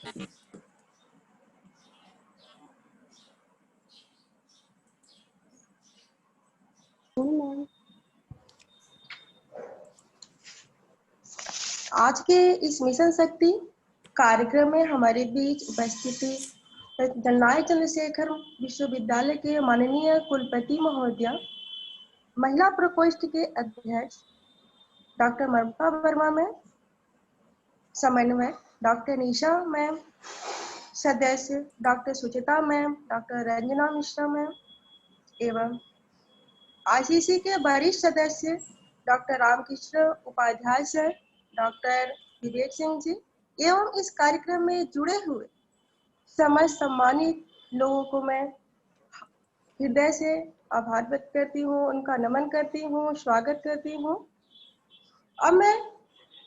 आज के इस मिशन शक्ति कार्यक्रम में हमारे बीच उपस्थिति जननायक चंद्रशेखर विश्वविद्यालय के माननीय कुलपति महोदया, महिला प्रकोष्ठ के अध्यक्ष डॉक्टर ममता वर्मा मैम, समन्वय डॉक्टर निशा मैम, सदस्य doctor Suchita ma'am, doctor Ranjana Mishra ma'am एवं आईसीसी के वरिष्ठ सदस्य doctor Ramakrishna Upadhyay sir, doctor Vivek Singh ji एवं इस कार्यक्रम में जुड़े हुए समस्त सम्मानित लोगों को मैं हृदय से आभार व्यक्त करती हूँ, उनका नमन करती हूँ, स्वागत करती हूँ। अब मैं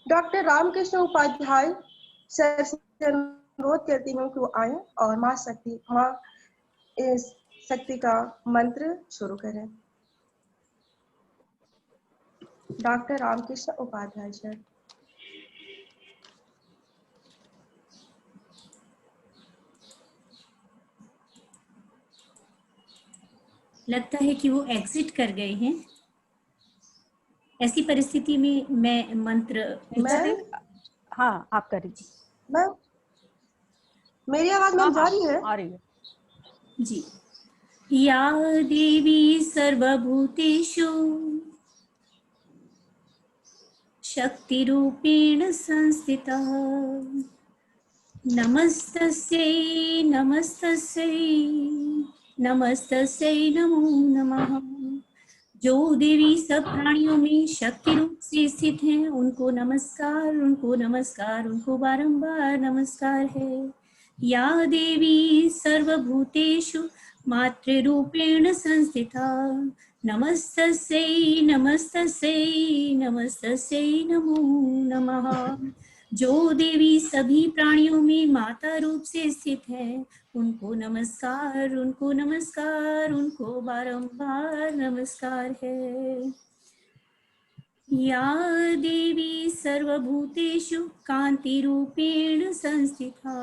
डॉक्टर रामकृष्ण उपाध्याय सर से अनुरोध करती हूँ कि वो आए और माँ शक्ति का मंत्र शुरू करें। Doctor Ramakrishna Upadhyay sir. लगता है कि वो एग्जिट कर गए हैं। ऐसी परिस्थिति में मैं मंत्र हाँ, आप कर लीजिए। मैम, मेरी आवाज मैम जा रही है? आ रही है जी। या देवी सर्वभूतेषु शक्ति रूपेण संस्थिता, नमस्तस्यै नमस्तस्यै नमस्तस्यै नमो नमः। जो देवी सब प्राणियों में शक्ति रूप से स्थित हैं, उनको नमस्कार, उनको नमस्कार, उनको बारंबार नमस्कार है। या देवी सर्वभूतेषु मातृरूपेण संस्थिता, नमस्तस्यै नमस्तस्यै नमस्तस्यै नमो नमः। जो देवी सभी प्राणियों में माता रूप से स्थित है, उनको नमस्कार, उनको नमस्कार, उनको बारंबार नमस्कार है। या देवी सर्वभूतेषु कांति रूपेण संस्थिता,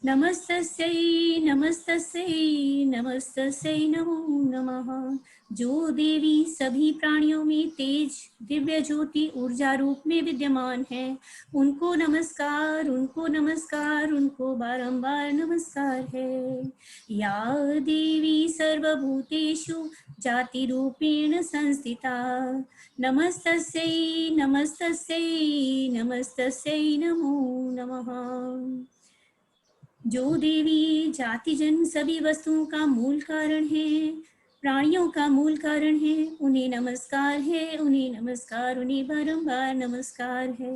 नमस्तस्यै नमस्तस्यै नमस्तस्यै नमो नमः। जो देवी सभी प्राणियों में तेज दिव्य ज्योति ऊर्जा रूप में विद्यमान है, उनको नमस्कार, उनको नमस्कार, उनको बारंबार नमस्कार है। या देवी सर्वभूतेषु जाति रूपेण संस्थिता, नमस्तस्यै नमस्तस्यै नमस्तस्यै नमो नमः। जो देवी जाति जन्म सभी वस्तुओं का मूल कारण है, प्राणियों का मूल कारण है, उन्हें नमस्कार है, उन्हें नमस्कार, उन्हें बारंबार नमस्कार है।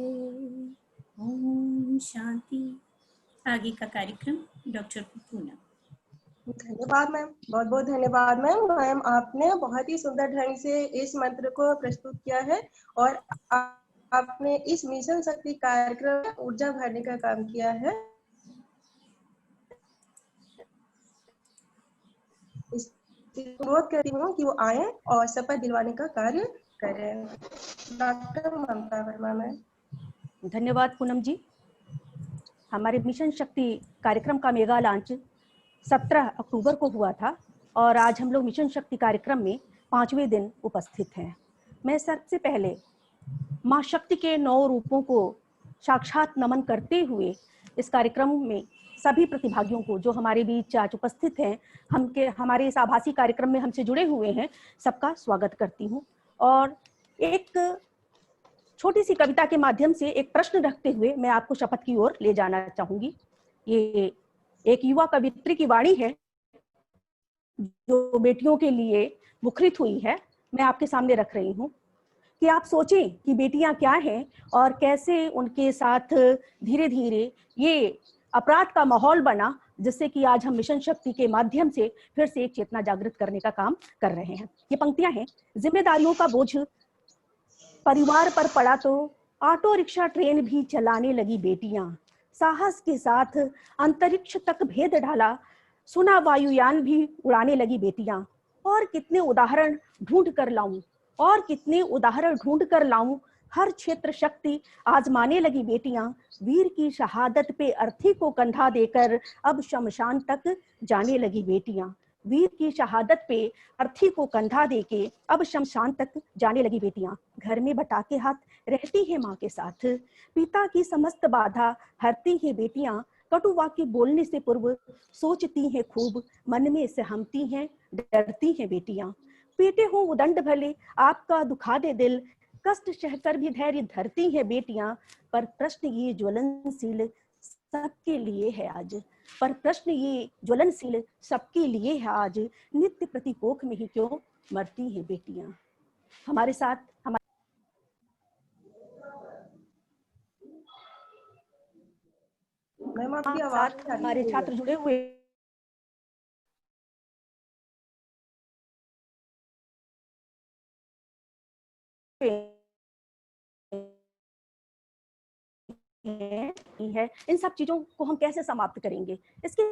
ओम शांति। आगे का कार्यक्रम डॉक्टर पूनम। धन्यवाद मैम, बहुत बहुत धन्यवाद मैम। मैम, आपने बहुत ही सुंदर ढंग से इस मंत्र को प्रस्तुत किया है और आपने इस मिशन शक्ति कार्यक्रम में ऊर्जा भरने का काम किया है। अनुरोध करती हूँ कि वो आए और शपथ दिलवाने का कार्य करें। Doctor Mamta Verma ma'am. धन्यवाद पूनम जी। हमारे मिशन शक्ति कार्यक्रम का मेगा लॉन्च 17 अक्टूबर को हुआ था और आज हम लोग मिशन शक्ति कार्यक्रम में 5वें दिन उपस्थित हैं। मैं सबसे पहले माँ शक्ति के 9 रूपों को साक्षात नमन करते हुए इस कार्यक्रम में सभी प्रतिभागियों को जो हमारे बीच आज उपस्थित हैं, हमारे इस आभासी कार्यक्रम में हमसे जुड़े हुए हैं, सबका स्वागत करती हूँ। और एक छोटी सी कविता के माध्यम से एक प्रश्न रखते हुए मैं आपको शपथ की ओर ले जाना चाहूंगी। ये एक युवा कवित्री की वाणी है जो बेटियों के लिए मुखरित हुई है। मैं आपके सामने रख रही हूँ कि आप सोचें कि बेटियां क्या हैं और कैसे उनके साथ धीरे धीरे ये अपराध का माहौल बना, जिससे कि आज हम मिशन शक्ति के माध्यम से फिर से एक चेतना जागृत करने का काम कर रहे हैं। ये पंक्तियां हैं। जिम्मेदारियों का बोझ परिवार पर पड़ा तो ऑटो रिक्शा ट्रेन भी चलाने लगी बेटियां, साहस के साथ अंतरिक्ष तक भेद ढाला, सुना वायुयान भी उड़ाने लगी बेटियां। और कितने उदाहरण ढूंढ कर लाऊं, और कितने उदाहरण ढूंढ कर लाऊं, हर क्षेत्र शक्ति आजमाने लगी बेटियां, वीर की शहादत पे अर्थी को कंधा देकर अब शमशान तक जाने लगी बेटियां। वीर की शहादत पे अर्थी को कंधा देके अब शमशान तक जाने लगी बेटियां। घर में बटाके हाथ रहती है माँ के साथ, पिता की समस्त बाधा हरती है बेटियां। कटु वाक्य बोलने से पूर्व सोचती हैं खूब, मन में सहमती हैं, डरती हैं बेटियां। पीटे हो उदंड भले, आपका दुखा दे दिल, कष्ट सहकर भी धैर्य धरती हैं बेटियां। पर प्रश्न ये ज्वलनशील सबके लिए है आज, पर प्रश्न ये ज्वलनशील सबके लिए है आज, नित्य प्रतिकोख में ही क्यों मरती हैं बेटियां। हमारे साथ मैम आपकी आवाज नहीं आ रही हमारे है। छात्र जुड़े हुए है। इन सब चीजों को हम कैसे समाप्त करेंगे, इसके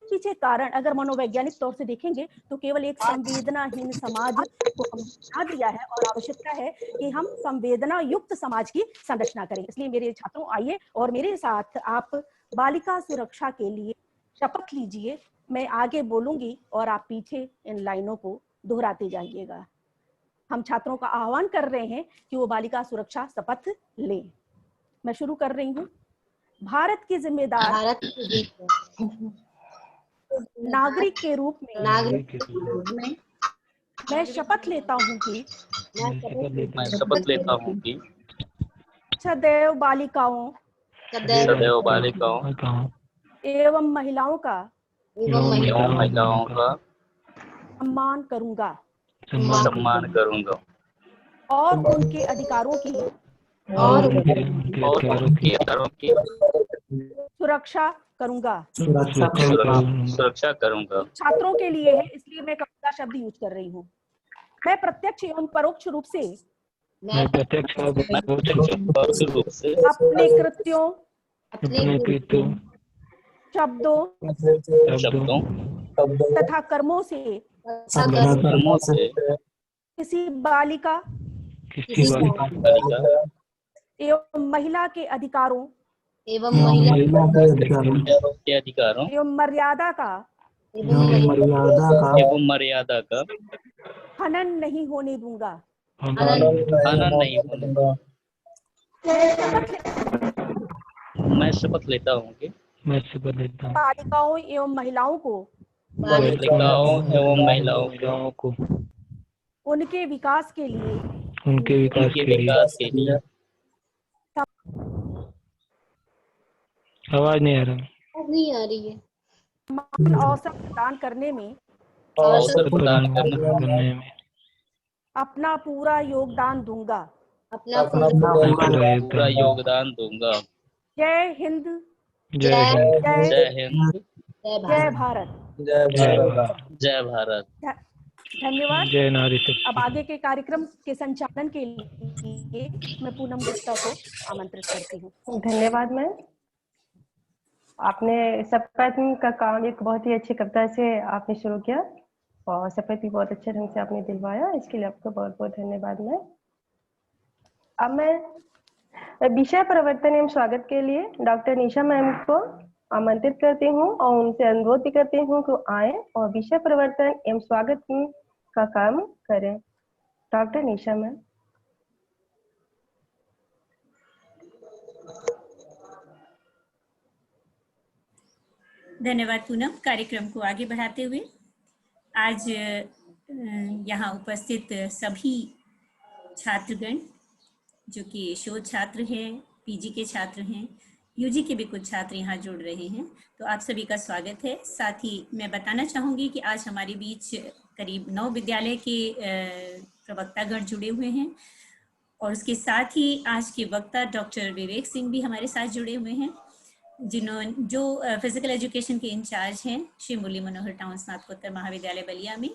पीछे कारण अगर मनोवैज्ञानिक तौर से देखेंगे तो केवल एक संवेदनाहीन समाज को हम बना दिया है और आवश्यकता है कि हम संवेदना युक्त समाज की संरचना करें। इसलिए मेरे छात्रों, आइए और मेरे साथ आप बालिका सुरक्षा के लिए शपथ लीजिए। मैं आगे बोलूंगी और आप पीछे इन लाइनों को दोहराते जाइएगा। हम छात्रों का आह्वान कर रहे हैं कि वो बालिका सुरक्षा शपथ लें। मैं शुरू कर रही हूँ। भारत के जिम्मेदार नागरिक के रूप में मैं शपथ लेता हूँ कि सदैव बालिकाओं एवं महिलाओं का सम्मान करूंगा और उनके अधिकारों की सुरक्षा करूंगा। छात्रों के लिए है, इसलिए मैं कविता शब्द यूज कर रही हूँ। मैं प्रत्यक्ष एवं परोक्ष रूप से अपने कृत्यों, शब्दों तथा कर्मों से किसी बालिका एवं महिला के अधिकारों एवं मर्यादा का हनन नहीं होने दूंगा। मैं शपथ लेता हूँ कि बालिकाओं एवं महिलाओं को उनके विकास के लिए आवाज नहीं आ रही है समान अवसर प्रदान करने में अपना पूरा योगदान दूंगा। जय हिंद, जय भारत। धन्यवाद। जय नारी शक्ति। अब आगे के कार्यक्रम के संचालन के लिए मैं पूनम गुप्ता को आमंत्रित करती हूँ। धन्यवाद मैम। आपने शपथ का काम एक बहुत ही अच्छी कविता से आपने शुरू किया और शपथ भी बहुत अच्छे ढंग से आपने दिलवाया, इसके लिए आपको बहुत बहुत धन्यवाद मैम। अब मैं विषय परिवर्तन एवं स्वागत के लिए डॉक्टर निशा मैम को आमंत्रित करती हूँ और उनसे अनुरोध भी करती हूँ कि आए और विषय परिवर्तन एवं स्वागत का काम करें। Doctor Nisha ma'am. धन्यवाद पूनम। कार्यक्रम को आगे बढ़ाते हुए आज यहाँ उपस्थित सभी छात्रगण जो कि शोध छात्र हैं, पीजी के छात्र हैं, यूजी के भी कुछ छात्र यहाँ जुड़ रहे हैं, तो आप सभी का स्वागत है। साथ ही मैं बताना चाहूँगी कि आज हमारे बीच करीब 9 विद्यालय के प्रवक्तागण जुड़े हुए हैं और उसके साथ ही आज के वक्ता डॉक्टर विवेक सिंह भी हमारे साथ जुड़े हुए हैं, जो फिजिकल एजुकेशन के इंचार्ज हैं श्री मुरली मनोहर टाउन स्नातकोत्तर महाविद्यालय बलिया में,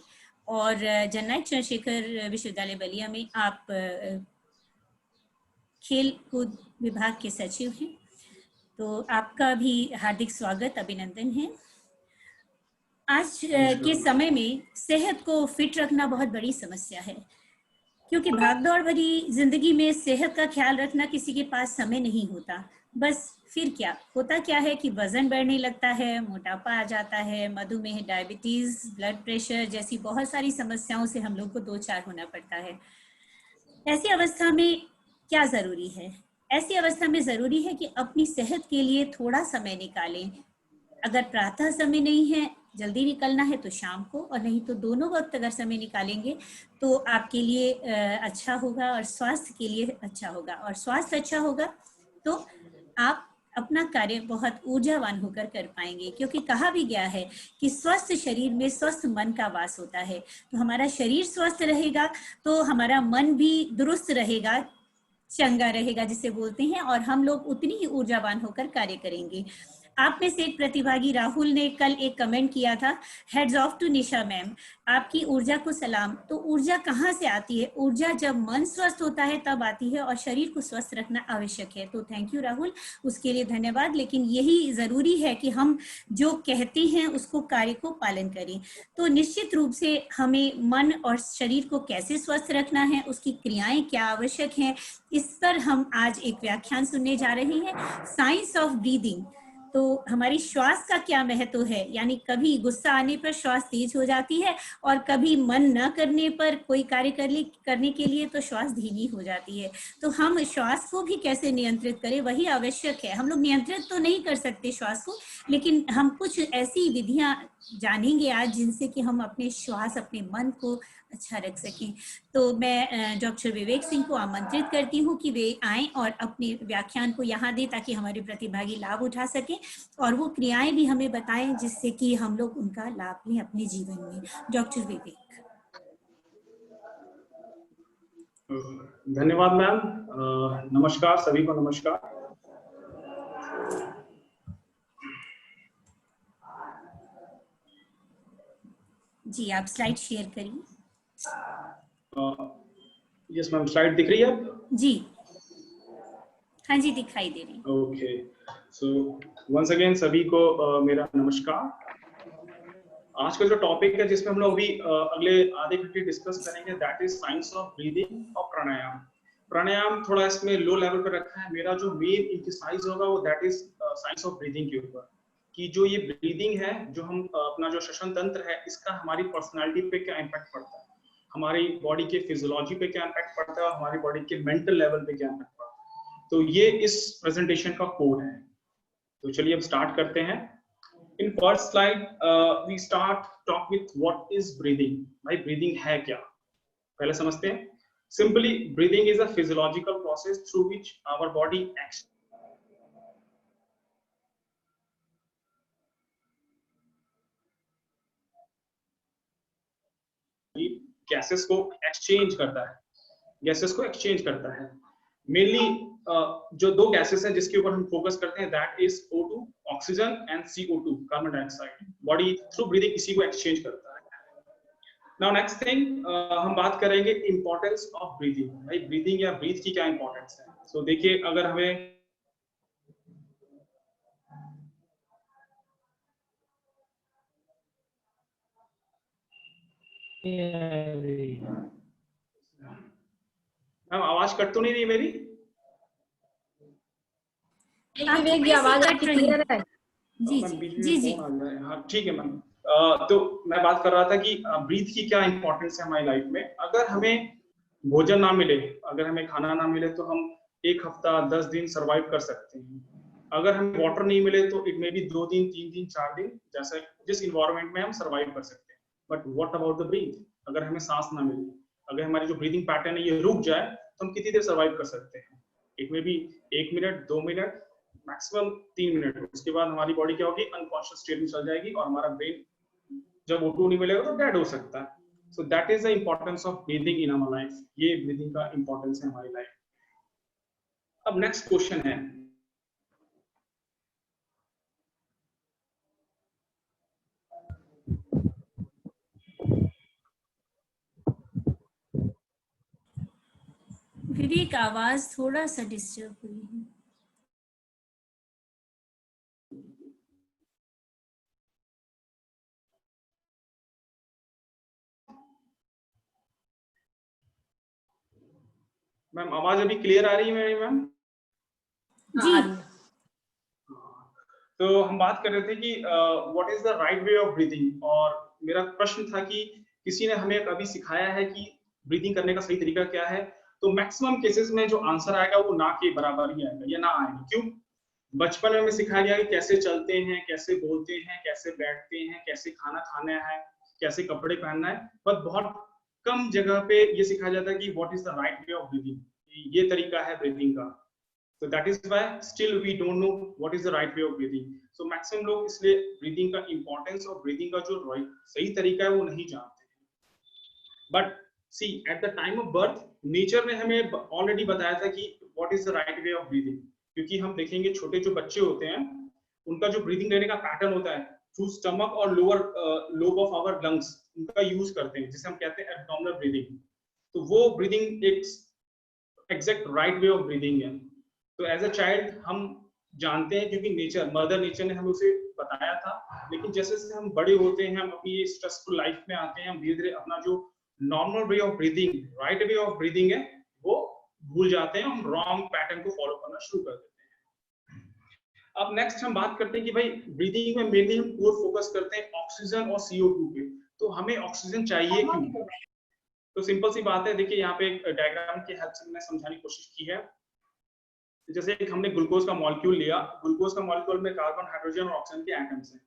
और जननायक चंद्रशेखर विश्वविद्यालय बलिया में आप खेल कूद विभाग के सचिव हैं। तो आपका भी हार्दिक स्वागत, अभिनंदन है। आज के समय में सेहत को फिट रखना बहुत बड़ी समस्या है। क्योंकि भागदौड़ भरी जिंदगी में सेहत का ख्याल रखना किसी के पास समय नहीं होता। बस फिर क्या होता क्या है कि वजन बढ़ने लगता है, मोटापा आ जाता है, मधुमेह, डायबिटीज, ब्लड प्रेशर जैसी बहुत सारी समस्याओं से हम लोग को दो चार होना पड़ता है। ऐसी अवस्था में क्या जरूरी है? ऐसी अवस्था में जरूरी है कि अपनी सेहत के लिए थोड़ा समय निकालें। अगर प्रातः समय नहीं है, जल्दी निकलना है तो शाम को, और नहीं तो दोनों वक्त अगर समय निकालेंगे तो आपके लिए अच्छा होगा और स्वास्थ्य के लिए अच्छा होगा। और स्वास्थ्य अच्छा होगा तो आप अपना कार्य बहुत ऊर्जावान होकर कर पाएंगे, क्योंकि कहा भी गया है कि स्वस्थ शरीर में स्वस्थ मन का वास होता है। तो हमारा शरीर स्वस्थ रहेगा तो हमारा मन भी दुरुस्त रहेगा, चंगा रहेगा जिसे बोलते हैं, और हम लोग उतनी ही ऊर्जावान होकर कार्य करेंगे। आप में से एक प्रतिभागी राहुल ने कल एक कमेंट किया था, hats off to Nisha ma'am, आपकी ऊर्जा को सलाम। तो ऊर्जा कहाँ से आती है? ऊर्जा जब मन स्वस्थ होता है तब आती है, और शरीर को स्वस्थ रखना आवश्यक है। तो थैंक यू राहुल, उसके लिए धन्यवाद। लेकिन यही जरूरी है कि हम जो कहते हैं उसको कार्य को पालन करें। तो निश्चित रूप से हमें मन और शरीर को कैसे स्वस्थ रखना है, उसकी क्रियाएं क्या आवश्यक हैं, इस पर हम आज एक व्याख्यान सुनने जा रहे हैं, साइंस ऑफ ब्रीदिंग। तो हमारी श्वास का क्या महत्व है, यानी कभी गुस्सा आने पर श्वास तेज हो जाती है और कभी मन न करने पर कोई कार्य करने के लिए तो श्वास धीमी हो जाती है। तो हम श्वास को भी कैसे नियंत्रित करें, वही आवश्यक है। हम लोग नियंत्रित तो नहीं कर सकते श्वास को, लेकिन हम कुछ ऐसी विधियां जानेंगे आज जिनसे कि हम अपने श्वास, अपने मन को अच्छा रख सकें। तो मैं डॉक्टर विवेक सिंह को आमंत्रित करती हूँ कि वे आएं और अपने व्याख्यान को यहाँ दें, ताकि हमारे प्रतिभागी लाभ उठा सकें और वो क्रियाएं भी हमें बताएं जिससे कि हम लोग उनका लाभ लें अपने जीवन में। डॉक्टर विवेक। धन्यवाद मैम। नमस्कार सभी को, नमस्कार। जी आप स्लाइड शेयर करिए। यस मैम, स्लाइड दिख रही है अब? जी हाँ जी, दिखाई दे रही। ओके, सो वंस अगेन सभी को मेरा नमस्कार। आज का जो टॉपिक है जिसमें हम लोग अभी अगले आधे घंटे डिस्कस करेंगे, that is science of breathing और प्राणायाम। प्राणायाम थोड़ा इसमें लो लेवल पर रखा है। मेरा जो मेन एम्फसाइज होगा वो that is science of breathing के ऊपर, कि जो ये ब्रीदिंग है, जो हम अपना जो श्वसन तंत्र है, इसका हमारी पर्सनालिटी पे क्या इम्पैक्ट पड़ता है, हमारी बॉडी के फिजियोलॉजी पे क्या इम्पैक्ट पड़ता है, और हमारी बॉडी के मेंटल लेवल पे क्या इम्पैक्ट पड़ता है। तो ये इस प्रेजेंटेशन का कोर है। तो चलिए अब स्टार्ट करते हैं। In first slide, we start talk with what is breathing. भाई breathing है क्या, पहले समझते हैं। Simply, breathing is a physiological process through which our body acts. Gases को एक्सचेंज करता है, गैसेस को एक्सचेंज करता है। मेनली जो दो गैसेस हैं जिसके ऊपर हम फोकस करते हैं, that is O2 oxygen and CO2 carbon dioxide. Body through breathing इसी को एक्सचेंज करता है। नाउ नेक्स्ट थिंग, हम बात करेंगे इंपॉर्टेंस ऑफ ब्रीदिंग। भाई ब्रीदिंग या ब्रीथ की क्या इंपॉर्टेंस है। सो देखिए, अगर हमें आवाज कट तो नहीं रही मेरी? विवेक की आवाज आपकी क्लियर है। जी जी जी। हाँ ठीक है मैम। तो मैं बात कर रहा था कि ब्रीथ की क्या इंपॉर्टेंस है हमारी लाइफ में। अगर हमें भोजन ना मिले, अगर हमें खाना ना मिले, तो हम 1 हफ्ता 10 दिन सरवाइव कर सकते हैं। अगर हमें वाटर नहीं मिले तो इट मे बी 2 दिन, 3 दिन, 4 दिन, जैसे जिस इन्वायरमेंट में हम सरवाइव कर सकते हैं। But what about the breath? अगर हमें सांस ना मिले, अगर हमारी जो ब्रीदिंग पैटर्न है ये रुक जाए, तो हम कितनी देर सर्वाइव कर सकते हैं? It may be 1 minute, 2 minute, maximum 3 minute. उसके बाद हमारी बॉडी क्या होगी, अनकॉन्शियस स्टेट में चल जाएगी, और हमारा ब्रेन जब O2 नहीं मिलेगा तो डेड हो सकता है। So that is the importance of breathing in our life. ये ब्रीदिंग का इंपॉर्टेंस है हमारी लाइफ। अब नेक्स्ट क्वेश्चन है, विवेक आवाज थोड़ा सा डिस्टर्ब हुई है। मैम आवाज अभी क्लियर आ रही है मेरी मैम? जी तो हम बात कर रहे थे कि what is the right way of breathing, और मेरा प्रश्न था कि किसी ने हमें कभी सिखाया है कि ब्रीथिंग करने का सही तरीका क्या है? तो मैक्सिमम केसेस में जो आंसर आएगा वो ना के बराबर ही आएगा या ना आएगा। क्यों? बचपन में हमें सिखाया गया कि कैसे चलते हैं, कैसे बोलते हैं, कैसे बैठते हैं, कैसे खाना खाना है, कैसे कपड़े पहनना है, पर बहुत कम जगह पे ये सिखाया जाता है कि what is the right way of breathing, ये तरीका है ब्रीथिंग का। So that is why still we don't know what is the right way of breathing. So maximum लोग इसलिए breathing का importance और breathing का जो सही तरीका है वो नहीं जानते हैं। But see at the time of birth, nature ने हमें already बताया था कि what is the right way of breathing. क्योंकि हम देखेंगे छोटे जो बच्चे होते हैं उनका जो breathing लेने का pattern होता है through stomach और lower lobe of our lungs, उनका use करते हैं जिसे हम कहते हैं abdominal breathing। तो वो breathing एक exact right way of breathing है। तो एज अ चाइल्ड हम जानते हैं क्योंकि नेचर, मदर नेचर ने हमें उसे बताया था, लेकिन जैसे जैसे हम बड़े होते हैं, हम अपनी स्ट्रेसफुल लाइफ में आते हैं, हम धीरे धीरे अपना जो normal way of breathing, right way of breathing है वो भूल जाते हैं, हम रॉन्ग पैटर्न को फॉलो करना शुरू कर देते हैं। अब नेक्स्ट हम बात करते हैं कि भाई ब्रीदिंग में मेनली हम कोर फोकस करते हैं ऑक्सीजन और CO2 पे। तो हमें ऑक्सीजन चाहिए क्यों? तो सिंपल सी बात है, देखिए यहाँ पे एक डायग्राम की हेल्प से मैंने समझाने की कोशिश की है। जैसे एक हमने ग्लूकोज का मॉलिक्यूल लिया, ग्लूकोज का मॉलिक्यूल में कार्बन, हाइड्रोजन और ऑक्सीजन के एटम्स हैं।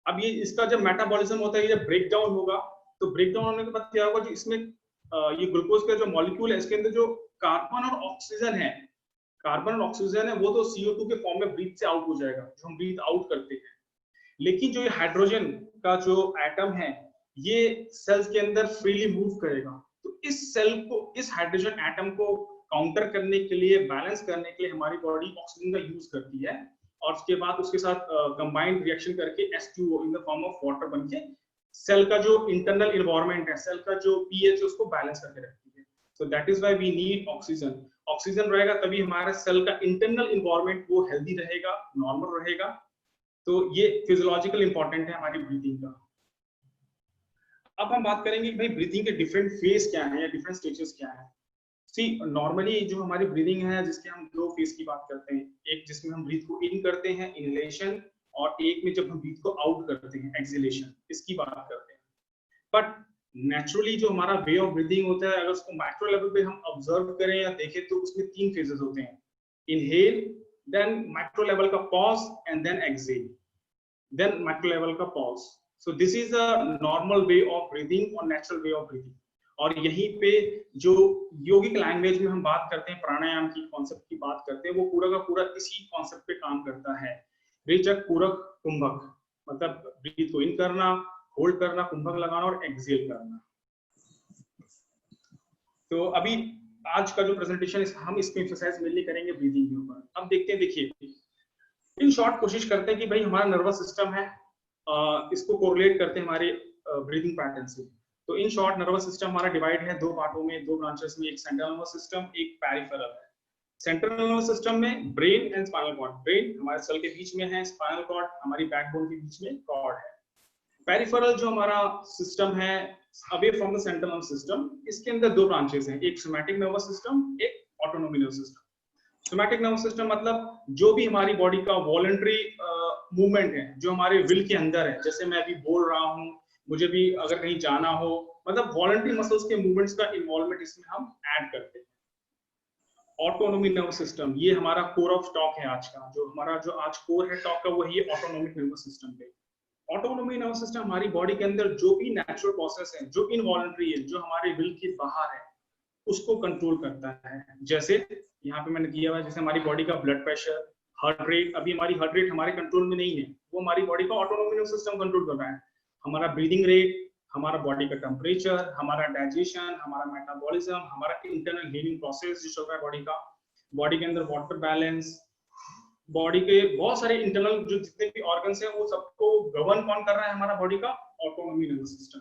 अब ये इसका जब मेटाबॉलिज्म होता है, जब ब्रेक डाउन होगा, तो ब्रेक डाउन होने के बाद क्या होगा, इसमें ये ग्लूकोज का जो मॉलिक्यूल है इसके अंदर जो कार्बन और ऑक्सीजन है, कार्बन और ऑक्सीजन है वो तो CO2 के फॉर्म में ब्रीथ से आउट हो जाएगा, जो हम ब्रीथ आउट करते हैं। लेकिन जो ये हाइड्रोजन का जो एटम है ये सेल्स के अंदर फ्रीली मूव करेगा। तो इस सेल को, इस हाइड्रोजन एटम को काउंटर करने के लिए, बैलेंस करने के लिए हमारी बॉडी ऑक्सीजन का यूज करती है, और उसके बाद उसके साथ कंबाइंड रिएक्शन करके H2O in the form of water बनके सेल का जो इंटरनल एनवायरनमेंट है, सेल का जो pH है उसको बैलेंस करके रखती है। So that is why we need oxygen. Oxygen रहेगा तभी हमारे सेल का इंटरनल एनवायरनमेंट वो हेल्दी रहेगा, नॉर्मल रहेगा। तो ये फिजियोलॉजिकल इंपॉर्टेंट है हमारी ब्रीथिंग का। अब हम बात करेंगे कि भाई ब्रीथिंग के डिफरेंट फेज क्या है या डिफरेंट स्टेजेस क्या है। सी नॉर्मली जो हमारी ब्रीदिंग है जिसके हम दो फेज की बात करते हैं, एक जिसमें हम ब्रीथ को इन करते हैं, इनहेलेशन, और एक में जब हम ब्रीथ को आउट करते हैं, एक्सहेलेशन, इसकी बात करते हैं। बट नेचुरली जो हमारा वे ऑफ ब्रीदिंग होता है, अगर उसको माइक्रो लेवल पे हम ऑब्जर्व करें या देखें तो उसमें 3 फेजेस होते हैं, इनहेल, देन माइक्रो लेवल का pause and then exhale, then micro level का pause. So this is a normal way of breathing और नेचुरल वे ऑफ ब्रीदिंग। और यहीं पे जो योगिक लैंग्वेज में हम बात करते हैं, प्राणायाम की कॉन्सेप्ट की बात करते हैं, वो पूरा का पूरा इसी कॉन्सेप्ट पे काम करता है। रेचक, पूरक, कुंभक, मतलब ब्रीथ को इन करना, होल्ड करना, कुंभक लगाना और एक्सहेल करना। तो अभी आज का जो प्रेजेंटेशन हम इसमें एक्सरसाइज मेनली करेंगे ब्रीदिंग के ऊपर। अब देखते हैं, देखिए इन शॉर्ट कोशिश करते हैं कि भाई हमारा नर्वस सिस्टम है, इसको कोरिलेट करते हैं हमारे ब्रीदिंग पैटर्न से। तो इन शॉर्ट नर्वस सिस्टम हमारा डिवाइड है 2 पार्टों में, 2 ब्रांचेस में, एक सेंट्रल नर्वस सिस्टम, एक पेरिफेरल है। सेंट्रल नर्वस सिस्टम में brain and spinal cord, brain हमारे सेल के बीच में है, स्पाइनल कॉर्ड हमारी बैकबोन के बीच में कॉर्ड है। पेरिफेरल जो हमारा सिस्टम है away from the central nervous system, इसके अंदर 2 ब्रांचेस हैं, एक सोमैटिक नर्वस सिस्टम, एक autonomy nervous system. Somatic nervous system मतलब जो भी हमारी बॉडी का वॉलंटरी मूवमेंट है, जो हमारे विल के अंदर है, जैसे मैं अभी बोल रहा हूँ, मुझे भी अगर कहीं जाना हो, मतलब वॉलंटरी मसल्स के मूवमेंट्स का इन्वॉल्वमेंट इसमें हम ऐड करते हैं। ऑटोनोमी नर्वस सिस्टम, ये हमारा कोर ऑफ टॉक है आज का, जो हमारा जो आज कोर है टॉक का वही है ऑटोनोमिक नर्वस सिस्टम पे। ऑटोनोमी नर्वस सिस्टम हमारी बॉडी के अंदर जो भी नेचुरल प्रोसेस है, जो इनवॉलंटरी है, जो हमारे विल के बाहर है, उसको कंट्रोल करता है। जैसे यहाँ पे मैंने दिया हुआ है, जैसे हमारी बॉडी का ब्लड प्रेशर, हार्ट रेट। अभी हमारी हार्ट रेट हमारे कंट्रोल में नहीं है, वो हमारी बॉडी का ऑटोनोमी नर्वस सिस्टम कंट्रोल कर रहा है। हमारा ब्रीदिंग रेट, हमारा बॉडी का टेम्परेचर, हमारा डाइजेशन, हमारा मेटाबॉलिज्म, हमारा इंटरनल हीलिंग प्रोसेस जो चल रहा है बॉडी का, बॉडी के अंदर वाटर बैलेंस, बॉडी के बहुत सारे इंटरनल जो जितने भी ऑर्गन्स हैं वो सबको गवर्न कौन कर रहा है, हमारा बॉडी का ऑटोनोमी नर्वस सिस्टम।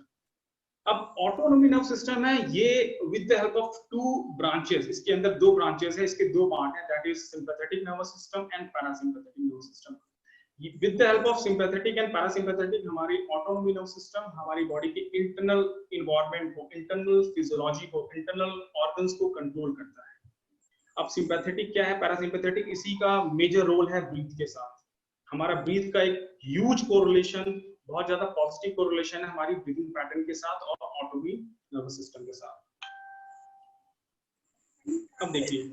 अब ऑटोनोमी नर्वस सिस्टम है ये with the help of 2 branches, इसके अंदर 2 ब्रांचेस है, इसके 2 पार्ट है, that is sympathetic nervous system and parasympathetic nervous system. With the help of sympathetic and parasympathetic हमारी ऑटोनोमी नर्वस सिस्टम हमारी बॉडी के इंटरनल एनवायरनमेंट को, इंटरनल फिजियोलॉजी को, इंटरनल ऑर्गन्स को कंट्रोल करता है। अब सिंपैथेटिक क्या है, पैरासिम्पैथेटिक, इसी का मेजर रोल है ब्रीथ के साथ। हमारा ब्रीथ का एक ह्यूज कोरिलेशन, बहुत ज्यादा पॉजिटिव कोरिलेशन है हमारी ब्रीथिंग पैटर्न के साथ और ऑटोनॉमिक नर्वस सिस्टम के साथ। अब देखिए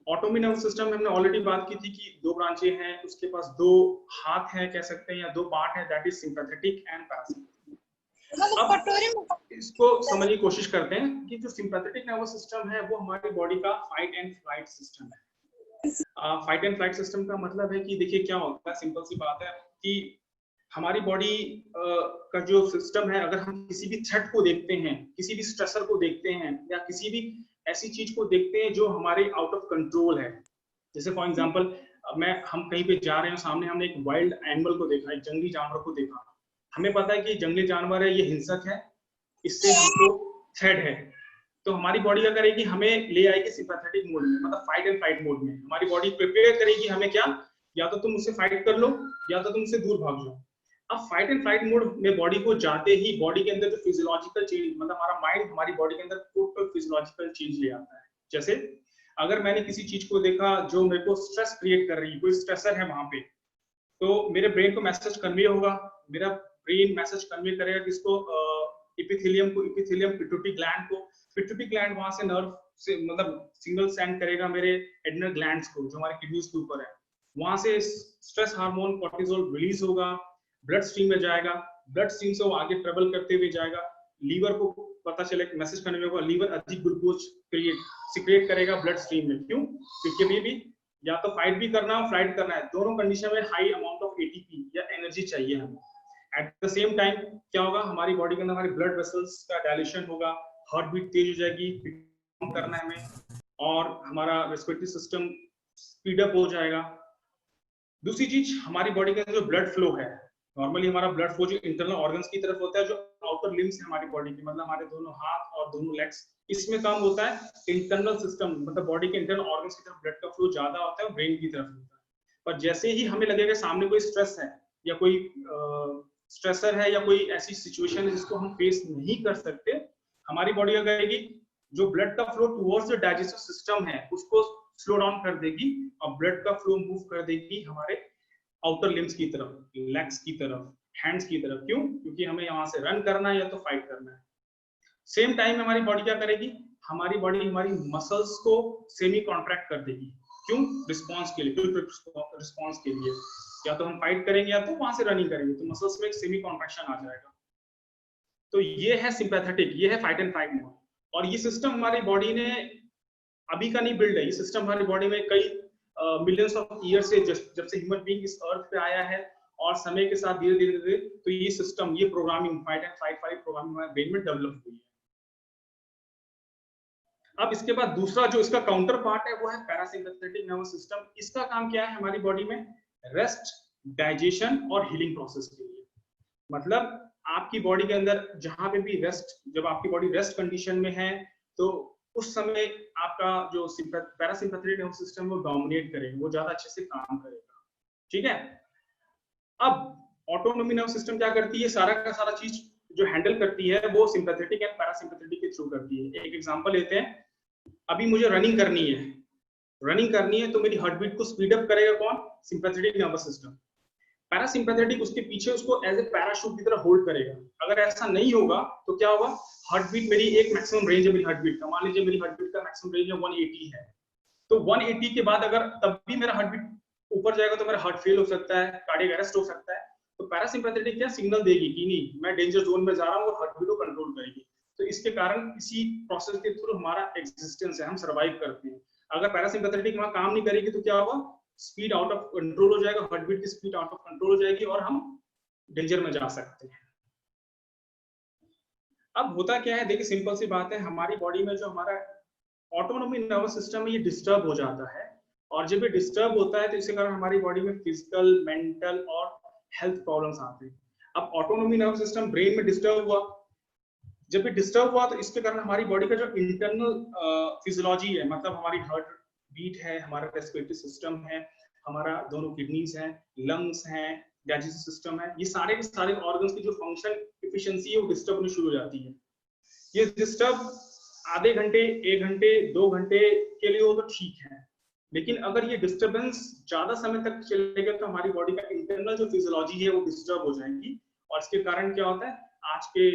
ऑटोनॉमिक नर्वस सिस्टम में हमने ऑलरेडी बात की थी कि दो ब्रांचें हैं, उसके पास दो हाथ हैं कह सकते हैं, या दो पार्ट है, that is sympathetic and parasympathetic. अब इसको समझने की कोशिश करते हैं कि जो सिंपैथेटिक नर्वस सिस्टम है वो हमारी बॉडी का फाइट एंड फ्लाइट सिस्टम है। फाइट एंड फ्लाइट सिस्टम का मतलब है कि देखिए क्या होता है, सिंपल सी बात है कि हमारी बॉडी का जो सिस्टम है, अगर हम किसी भी थ्रेट को देखते हैं, किसी भी स्ट्रेसर को देखते हैं, या किसी भी ऐसी चीज को देखते हैं जो हमारे आउट ऑफ कंट्रोल है, जैसे फॉर एग्जांपल हम कहीं पे जा रहे हैं, सामने हमने एक वाइल्ड एनिमल को देखा, एक जंगली जानवर को देखा, हमें पता है कि जंगली जानवर है, ये हिंसक है, इससे हमको थ्रेट है, तो हमारी बॉडी क्या करेगी, हमें ले आएगी सिंपैथेटिक मोड में, मतलब फाइट एंड फाइट मोड में। हमारी बॉडी प्रिपेयर करेगी हमें क्या, या तो तुम उससे फाइट कर लो या तो तुम उससे दूर भाग जाओ। अब फाइट एंड फ्लाइट मोड में बॉडी को जाते ही बॉडी के अंदर जो फिजियोलॉजिकल चेंज, मतलब हमारा माइंड हमारी बॉडी के अंदर टोटल फिजियोलॉजिकल चेंज ले आता है। जैसे अगर मैंने किसी चीज को देखा जो मेरे को स्ट्रेस क्रिएट कर रही है, कोई स्ट्रेसर है वहां पे, तो मेरे ब्रेन को मैसेज कन्वे होगा, मेरा ब्रेन मैसेज कन्वे करेगा किसको, एपिथेलियम को, एपिथेलियम पिट्यूटरी ग्लैंड को, पिट्यूटरी ग्लैंड वहां से नर्व से मतलब सिग्नल सेंड करेगा मेरे एड्रिनल ग्लैंड्स को जो हमारे किडनीज के ऊपर है, वहां से स्ट्रेस हार्मोन कोर्टिसोल रिलीज होगा, ब्लड स्ट्रीम में जाएगा, ब्लड स्ट्रीम से वो आगे ट्रेवल करते हुए जाएगा, लीवर को पता चले मैसेज करने में होगा, लीवर अधिक ग्लूकोज सिक्रेट करेगा ब्लड स्ट्रीम में। क्यों? क्योंकि अभी भी या तो फाइट भी करना है, फ्लाइट करना है, दोनों कंडीशन में हाई अमाउंट ऑफ एटीपी या एनर्जी चाहिए हमें। एट द सेम टाइम क्या होगा, हमारी बॉडी के अंदर हमारी ब्लड वेसल्स का डायलेशन होगा, हार्ट बीट तेज हो जाएगी, करना है हमें, और हमारा रेस्पिरेटरी सिस्टम स्पीड अप हो जाएगा। दूसरी चीज, हमारी बॉडी के अंदर जो ब्लड फ्लो है, नॉर्मली हमारा ब्लड फ्लो जो इंटरनल ऑर्गन्स की तरफ होता है, जो आउटर लिम्स है हमारी बॉडी की, मतलब हमारे दोनों हाथ और दोनों लेग्स, इसमें काम होता है इंटरनल सिस्टम, मतलब बॉडी के इंटरनल ऑर्गन्स की तरफ ब्लड का फ्लो ज्यादा होता है, ब्रेन की तरफ होता है। पर जैसे ही हमें लगेगा सामने कोई स्ट्रेस है या कोई स्ट्रेसर है या कोई ऐसी सिचुएशन है जिसको हम फेस नहीं कर सकते, हमारी बॉडी क्या करेगी, जो ब्लड का flow towards the digestive system है उसको स्लो डाउन कर देगी और ब्लड का फ्लो मूव कर देगी हमारे आउटर लिम्स की तरफ, लेग्स की तरफ, हैंड्स की तरफ। क्यों? क्योंकि हमें यहाँ से रन करना है या तो फाइट करना है। सेम टाइम हमारी बॉडी क्या करेगी, हमारी बॉडी हमारी मसल्स को सेमी कॉन्ट्रैक्ट कर देगी। क्यों? रिस्पॉन्स के लिए, रिस्पॉन्स के लिए, या तो हम फाइट करेंगे या तो वहां से रनिंग करेंगे, तो मसल्स में एक सेमी कॉन्ट्रैक्शन आ जाएगा। तो ये है सिंपैथेटिक, ये है फाइट एंड फाइट मोड। और ये सिस्टम हमारी बॉडी ने अभी का नहीं बिल्ड है, ये सिस्टम हमारी बॉडी में कई मिलियंस ऑफ ईयर से, जब से ह्यूमन बीइंग इस अर्थ पे आया है और समय के साथ धीरे धीरे तो ये सिस्टम, ये प्रोग्रामिंग, फाइट एंड फ्लाइट वाली प्रोग्रामिंग हमारे ब्रेन में डेवलप हुई है। अब इसके बाद दूसरा जो इसका काउंटर पार्ट है वो है पैरासिम्पैथेटिक नर्वस सिस्टम। इसका काम क्या है हमारी बॉडी में, रेस्ट, डाइजेशन और हीलिंग प्रोसेस के लिए। मतलब आपकी बॉडी के अंदर जहां पे भी रेस्ट, जब आपकी बॉडी रेस्ट कंडीशन में है तो उस समय आपका जो पैरासिम्पैथेटिक नर्वस सिस्टम वो डोमिनेट करेगा, वो ज्यादा अच्छे से काम करेगा। ठीक है। अब ऑटोनॉमिक नर्वस सिस्टम क्या करती है, सारा का सारा चीज जो हैंडल करती है वो सिंपैथेटिक एंड पैरासिम्पैथेटिक के थ्रू करती है। एक एग्जांपल लेते हैं, अभी मुझे रनिंग करनी है तो मेरी हार्ट बीट को स्पीड अप करेगा कौन, सिंपैथेटिक नर्वस सिस्टम। पैरासिम्पैथेटिक उसके पीछे उसको एज ए पैराशूट की तरह होल्ड करेगा। अगर ऐसा नहीं होगा तो क्या होगा, हार्ट बीट मेरी एक मैक्सिमम रेंज है मेरी हार्ट बीट का, मान लीजिए मेरी हार्ट बीट का मैक्सिमम रेंज है 180 है, तो 180 के बाद अगर तब भी मेरा हार्ट बीट ऊपर जाएगा तो मेरा हार्ट फेल हो सकता है, कार्डियक अरेस्ट हो सकता है। तो पैरासिम्पैथेटिक क्या सिग्नल देगी कि नहीं मैं डेंजर जोन में जा रहा हूँ और हार्ट बीट को कंट्रोल करेगी। तो इसके कारण इसी प्रोसेस के थ्रू हमारा एग्जिस्टेंस है, हम सर्वाइव करते हैं। अगर पैरासिम्पैथेटिक वहां काम नहीं करेगी तो क्या होगा, स्पीड आउट ऑफ कंट्रोल हो जाएगा, हार्ट बीट की स्पीड आउट ऑफ कंट्रोल हो जाएगी और हम डेंजर में जा सकते हैं। अब होता क्या है, देखिए सिंपल सी बात है, हमारी बॉडी में जो हमारा ऑटोनॉमिक नर्वस सिस्टम है ये डिस्टर्ब हो जाता है, और जब ये डिस्टर्ब होता है तो इसके कारण हमारी बॉडी में फिजिकल, मेंटल और हेल्थ प्रॉब्लम्स आते हैं। अब ऑटोनॉमिक नर्वस सिस्टम ब्रेन में डिस्टर्ब हुआ, जब ये डिस्टर्ब हुआ तो इसके कारण हमारी बॉडी का जो इंटरनल फिजियोलॉजी है, मतलब हमारी हार्ट बीट है, हमारा रेस्पिरेटरी सिस्टम है, हमारा दोनों किडनीज हैं, लंग्स हैं, डाइजेस्टिव सिस्टम है, ये सारे के सारे ऑर्गन्स की जो फंक्शन एफिशिएंसी है वो डिस्टर्ब होनी शुरू हो जाती है। ये डिस्टर्ब आधे घंटे, 1 घंटे, 2 घंटे के लिए वो तो ठीक है, लेकिन अगर ये डिस्टरबेंस ज्यादा समय तक चलेगा तो हमारी बॉडी का इंटरनल जो फिजियोलॉजी है वो डिस्टर्ब हो जाएगी, और इसके कारण क्या होता है, आज के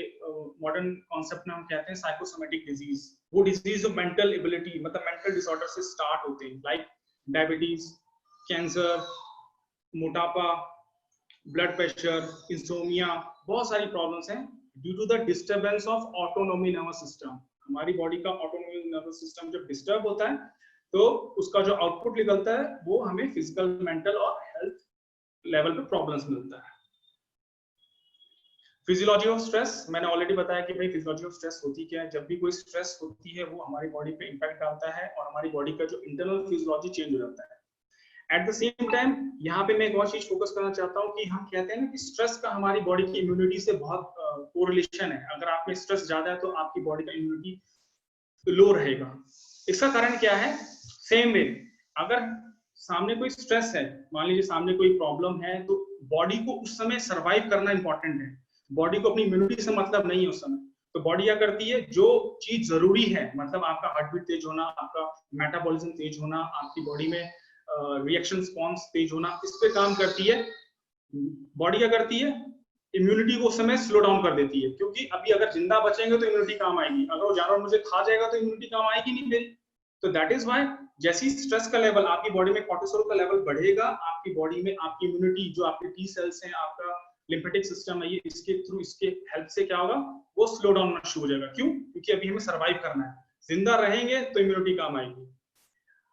मॉडर्न कॉन्सेप्ट में हम कहते हैं साइकोसोमेटिक डिजीज। वो डिजीज जो मेंटल एबिलिटी मतलब मेंटल डिसऑर्डर से स्टार्ट होते हैं, लाइक डायबिटीज, कैंसर, मोटापा, ब्लड प्रेशर, इंसोमिया, बहुत सारी प्रॉब्लम्स हैं due to the disturbance of autonomy nervous system. हमारी बॉडी का ऑटोनोमी नर्वस सिस्टम जब डिस्टर्ब होता है तो उसका जो आउटपुट निकलता है वो हमें फिजिकल, मेंटल और हेल्थ लेवल पे प्रॉब्लम्स मिलता है। फिजियोलॉजी ऑफ स्ट्रेस, मैंने ऑलरेडी बताया कि भाई फिजियोलॉजी ऑफ स्ट्रेस होती क्या है। जब भी कोई स्ट्रेस होती है वो हमारी बॉडी पे इंपैक्ट डालता है और हमारी बॉडी का जो इंटरनल फिजियोलॉजी चेंज हो जाता है। एट द सेम टाइम यहाँ पे मैं एक और चीज फोकस करना चाहता हूँ कि हम कहते हैं ना कि स्ट्रेस का हमारी बॉडी की इम्यूनिटी से बहुत कोरिलेशन है। अगर आप में स्ट्रेस ज्यादा है तो आपकी बॉडी का इम्यूनिटी लो रहेगा। इसका कारण क्या है? सेम वे, अगर सामने कोई स्ट्रेस है, मान लीजिए सामने कोई प्रॉब्लम है, तो बॉडी को उस समय सरवाइव करना इंपॉर्टेंट है। बॉडी को अपनी इम्यूनिटी से मतलब नहीं है उस समय। तो बॉडी क्या करती है, जो चीज जरूरी है, मतलब आपका हार्ट बीट तेज होना, आपका मेटाबॉलिज्म तेज होना, आपकी बॉडी में रिएक्शन रिस्पॉन्स तेज होना, इस पे काम करती है। बॉडी क्या करती है, इम्यूनिटी को उस समय स्लो डाउन कर देती है, क्योंकि अभी अगर जिंदा बचेंगे तो इम्यूनिटी काम आएगी, अगर वो जानवर मुझे खा जाएगा तो इम्यूनिटी काम आएगी नहीं मेरी। तो दैट इज व्हाई जैसी स्ट्रेस का लेवल आपकी बॉडी में, कोर्टिसोल का लेवल बढ़ेगा, आपकी बॉडी में आपकी इम्यूनिटी, जो आपके टी सेल्स हैं, आपका लिम्फेटिक सिस्टम है, ये इसके थ्रू, इसके हेल्प से क्या होगा, वो स्लो डाउन होना शुरू हो जाएगा। क्यों? क्योंकि अभी हमें सर्वाइव करना है, जिंदा रहेंगे तो इम्यूनिटी काम आएगी।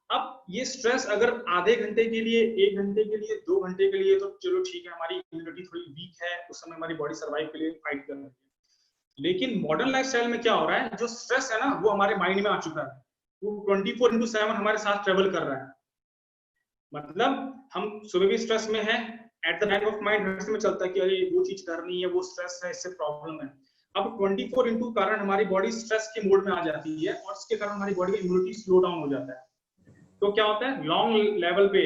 अब ये स्ट्रेस अगर आधे घंटे के लिए, 1 घंटे के लिए, 2 घंटे के लिए, तो चलो ठीक है, हमारी इम्यूनिटी थोड़ी वीक है, उस समय हमारी बॉडी सर्वाइव के लिए फाइट कर रही है। लेकिन मॉडर्न लाइफस्टाइल में क्या हो रहा है, जो स्ट्रेस है ना वो हमारे माइंड में आ चुका है, वो 24/7 हमारे साथ ट्रेवल कर रहा है। मतलब हम सुबह भी स्ट्रेस में है, at the back of mind हर में चलता है कि अरे वो चीज करनी है, वो स्ट्रेस है, इससे प्रॉब्लम है। अब 24/2 कारण हमारी बॉडी स्ट्रेस के मोड में आ जाती है, और इसके कारण हमारी बॉडी का इम्यूनिटी स्लो डाउन हो जाता है। तो क्या होता है, लॉन्ग लेवल पे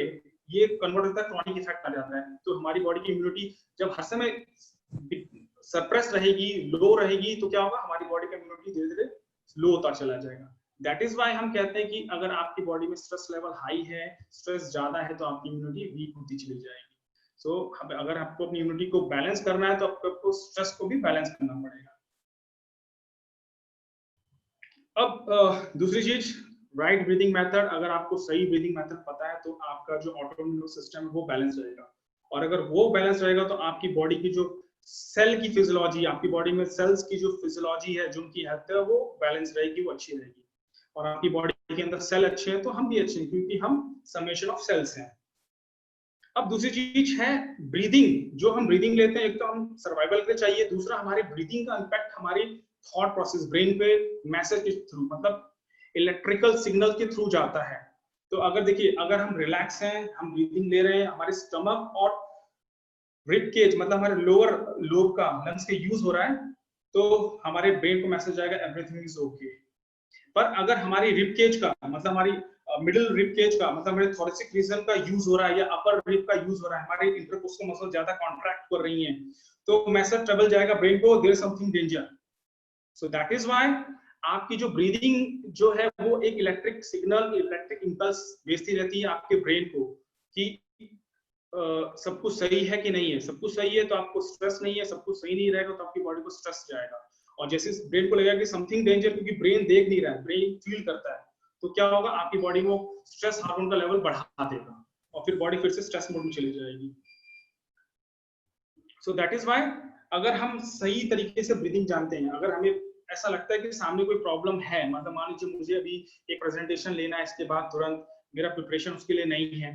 ये कन्वर्ट होता है, क्रॉनिक इफेक्ट आ जाता है। तो हमारी बॉडी की इम्यूनिटी जब हर समय सप्रेस रहेगी, लो रहेगी, तो क्या होगा, हमारी बॉडी का इम्यूनिटी धीरे धीरे स्लो होता चला जाएगा। दैट इज व्हाई हम कहते हैं कि अगर आपकी बॉडी में स्ट्रेस लेवल हाई है, स्ट्रेस ज्यादा है, तो आपकी इम्यूनिटी वीक होती चली जाएगी। सो अगर आपको अपनी इम्यूनिटी को बैलेंस करना है तो आपको स्ट्रेस को भी बैलेंस करना पड़ेगा। अब दूसरी चीज, राइट ब्रीदिंग मेथड। अगर आपको सही ब्रीदिंग मेथड पता है तो आपका जो ऑटोनोमी सिस्टम है वो बैलेंस रहेगा, और अगर वो बैलेंस रहेगा तो आपकी बॉडी की जो सेल की फिजियोलॉजी, आपकी बॉडी में सेल्स की जो फिजियोलॉजी है, जो उनकी हेल्थ है, वो बैलेंस रहेगी, वो अच्छी रहेगी। और आपकी बॉडी के अंदर सेल अच्छे हैं तो हम भी अच्छे हैं, क्योंकि हम समेशन ऑफ सेल्स हैं। अब दूसरी चीज है ब्रीदिंग। जो हम ब्रीदिंग लेते हैं, एक तो हम सर्वाइवल के चाहिए, दूसरा हमारी ब्रीदिंग का इम्पैक्ट हमारी थॉट प्रोसेस, ब्रेन पे मैसेज के थ्रू, मतलब इलेक्ट्रिकल सिग्नल के थ्रू जाता है। तो अगर देखिए, अगर हम रिलैक्स हैं, हम ब्रीदिंग ले रहे हैं, हमारे स्टमक और रिब केज, मतलब हमारे लोअर लोब का, लंग्स का यूज हो रहा है, तो हमारे ब्रेन को मैसेज आएगा एवरीथिंग इज ओके। पर अगर हमारी रिब केज का, मतलब हमारी मिडिल रिब केज का, मतलब हमारे थोरेसिक रीजन का यूज हो रहा है, या अपर रिब का यूज हो रहा है, हमारे इंटरकोस्टल मसल ज्यादा कॉन्ट्रैक्ट कर रही हैं, तो मैसेज ट्रेवल जाएगा ब्रेन को, there is something danger. So that is why आपकी जो ब्रीदिंग जो है वो एक इलेक्ट्रिक सिग्नल, इलेक्ट्रिक इंपल्स भेजती रहती है आपके ब्रेन को कि सब कुछ सही है कि नहीं है। सब कुछ सही है तो आपको स्ट्रेस नहीं है, सब कुछ सही नहीं रहेगा तो आपकी बॉडी को स्ट्रेस जाएगा। और जैसे ब्रेन को लगेगा कि समथिंग डेंजर, क्योंकि ब्रेन देख नहीं रहा है, ब्रेन फील करता है, तो क्या होगा, आपकी बॉडी में स्ट्रेस हार्मोन का लेवल बढ़ा देगा और फिर बॉडी फिर से स्ट्रेस मोड में चली जाएगी। सो दैट इज व्हाई अगर हम सही तरीके से ब्रीदिंग जानते हैं, अगर हमें ऐसा लगता है कि सामने कोई प्रॉब्लम है, मतलब मान लीजिए मुझे अभी एक प्रेजेंटेशन लेना है, इसके बाद तुरंत मेरा प्रिपरेशन उसके लिए नहीं है,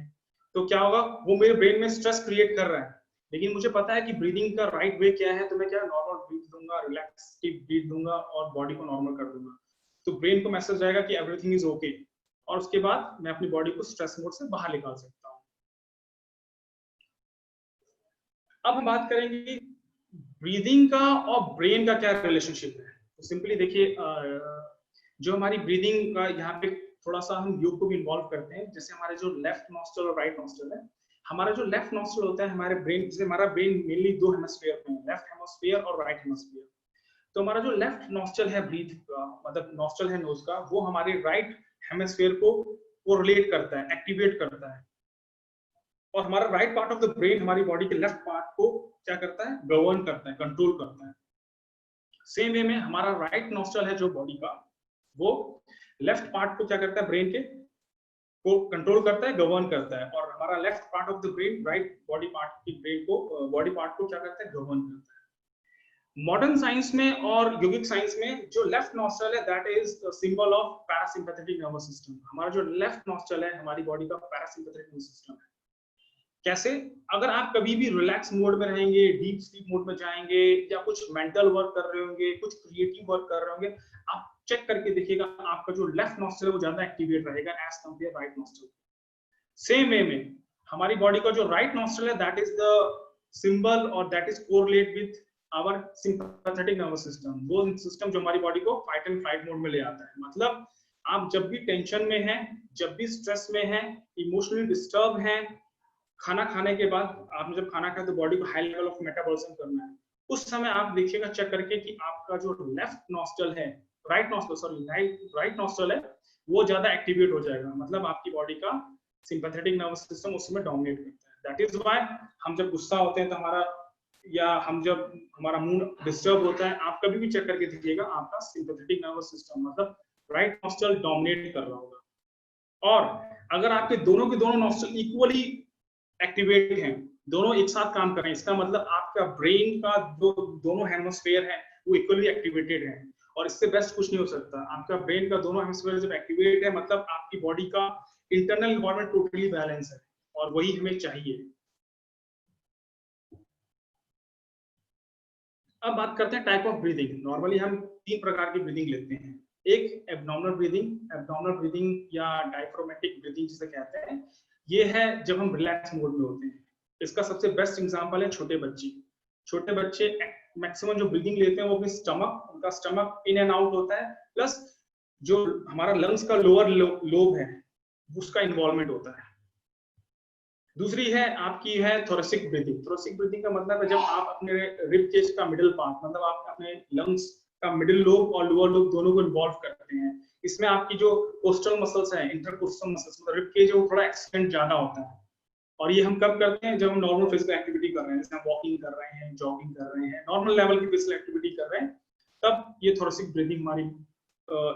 तो क्या होगा, वो मेरे ब्रेन में स्ट्रेस क्रिएट कर रहा है, लेकिन मुझे पता है कि ब्रीदिंग का राइट वे क्या है, तो मैं क्या नॉर्मल ब्रीथ दूंगा, रिलैक्सिव ब्रीथ दूंगा और बॉडी को नॉर्मल कर दूंगा। तो ब्रेन को मैसेज जाएगा कि एवरीथिंग इज ओके, और उसके बाद मैं अपनी बॉडी को स्ट्रेस मोड से बाहर निकाल सकता हूँ। अब हम बात करेंगे ब्रीदिंग का और ब्रेन का क्या रिलेशनशिप है। तो सिंपली देखिए, जो हमारी ब्रीदिंग का यहाँ पे थोड़ा सा हम योग को भी इन्वॉल्व करते हैं। जैसे हमारे जो लेफ्ट नॉस्ट्रल और राइट नॉस्ट्रल है, हमारा जो लेफ्ट नॉस्ट्रल होता है, हमारे ब्रेन, जैसे हमारा ब्रेन मेनली 2 हेमिस्फीयर में है, लेफ्ट हेमिस्फीयर और राइट हेमिस्फीयर। तो हमारा जो लेफ्ट नॉस्ट्रल है ब्रीथ का, मतलब नॉस्ट्रल है नोज का, वो हमारे राइट हेमिस्फीयर को कोरिलेट करता है, एक्टिवेट करता है, और हमारा right part of the brain हमारी बॉडी के लेफ्ट पार्ट को क्या करता है, गवर्न करता है, कंट्रोल करता है। सेम वे में हमारा राइट नॉस्ट्रल है जो बॉडी का, वो लेफ्ट पार्ट को क्या करता है, ब्रेन के को कंट्रोल करता है, गवर्न करता है, और हमारा left part of the brain right body part की ब्रेन को, बॉडी पार्ट को क्या करता है, गवर्न करता है। मॉडर्न साइंस में और योगिक साइंस में जो लेफ्ट नॉस्ट्रल है that is symbol of parasympathetic nervous system. हमारा जो लेफ्ट नॉस्ट्रल है हमारी बॉडी का पैरासिम्पैथेटिक नर्वस सिस्टम है। कैसे? अगर आप कभी भी रिलैक्स मोड में रहेंगे, डीप स्लीप मोड में जाएंगे, या कुछ मेंटल वर्क कर रहे होंगे, कुछ क्रिएटिव वर्क कर रहे होंगे, आप चेक करके देखिएगा आपका जो लेफ्ट नॉस्ट्रल है वो ज्यादा एक्टिवेट रहेगा as compare right nostril. Same way में हमारी बॉडी का जो राइट नॉस्ट्रल है दैट इज द सिंबल और that is correlate with our sympathetic nervous system, वो सिस्टम जो हमारी बॉडी को फाइट एंड फ्लाइट मोड में ले आता है। मतलब आप जब भी टेंशन में हैं, जब भी स्ट्रेस में हैं, इमोशनली डिस्टर्ब हैं, खाना खाने के बाद आपने जब खाना खाया तो बॉडी को हाई लेवल ऑफ मेटाबॉलिज्म करना है, उस समय आप देखिएगा चेक करके कि आपका जो लेफ्ट नॉस्ट्रल है, राइट नॉस्ट्रल है वो ज्यादा एक्टिवेट हो जाएगा। मतलब आपकी बॉडी का सिंपैथेटिक नर्वस सिस्टम उस समय डोमिनेट करता है। दैट इज व्हाई हम जब गुस्सा होते हैं तो हमारा, या हम जब हमारा मूड डिस्टर्ब होता है, आप कभी भी चेक करके देखिएगा आपका सिंपैथेटिक नर्वस सिस्टम मतलब राइट नॉस्ट्रल डोमिनेट कर रहा होगा। और अगर आपके दोनों के दोनों नॉस्ट्रल इक्वली एक्टिवेट हैं, दोनों एक साथ काम कर रहे हैं, इसका मतलब आपका ब्रेन का जो दोनों हेमिस्फीयर है वो इक्वली एक्टिवेटेड है, और इससे बेस्ट कुछ नहीं हो सकता। आपका ब्रेन का दोनों हेमिस्फीयर जब एक्टिवेट है मतलब आपकी बॉडी का इंटरनल एनवायरनमेंट टोटली बैलेंस है, और वही हमें चाहिए। अब बात करते हैं टाइप ऑफ ब्रीदिंग। नॉर्मली हम 3 प्रकार की ब्रीदिंग लेते हैं। एक एब्डोमिनल ब्रीदिंग या डायफ्रामेटिक ब्रीदिंग जिसे कहते हैं, ये है जब हम रिलैक्स मोड में होते हैं। इसका सबसे बेस्ट एग्जांपल है छोटे बच्चे। छोटे बच्चे मैक्सिमम जो ब्रीदिंग लेते हैं वो अपने स्टमक, उनका स्टमक इन एंड आउट होता है, प्लस जो हमारा लंग्स का लोअर लोब है उसका इन्वॉल्वमेंट होता है। दूसरी है आपकी है थोरेसिक ब्रीदिंग। थोरेसिक ब्रीदिंग का मतलब है जब आप अपने रिब केज का मिडिल पार्ट, मतलब आप अपने लंग्स का मिडिल लोब और लोअर लोब दोनों को इन्वॉल्व करते हैं। इसमें आपकी जो कोस्टल मसल्स हैं, इंटरकोस्टल मसल्स, मतलब रिब केज वो थोड़ा एक्सटेंड ज्यादा होता है। और ये हम कब करते हैं? जब हम नॉर्मल फिजिकल एक्टिविटी कर रहे हैं, जैसे हम वॉकिंग कर रहे हैं, जॉगिंग कर रहे हैं, नॉर्मल लेवल की फिजिकल एक्टिविटी कर रहे हैं, तब ये थोरेसिक ब्रीदिंग हमारी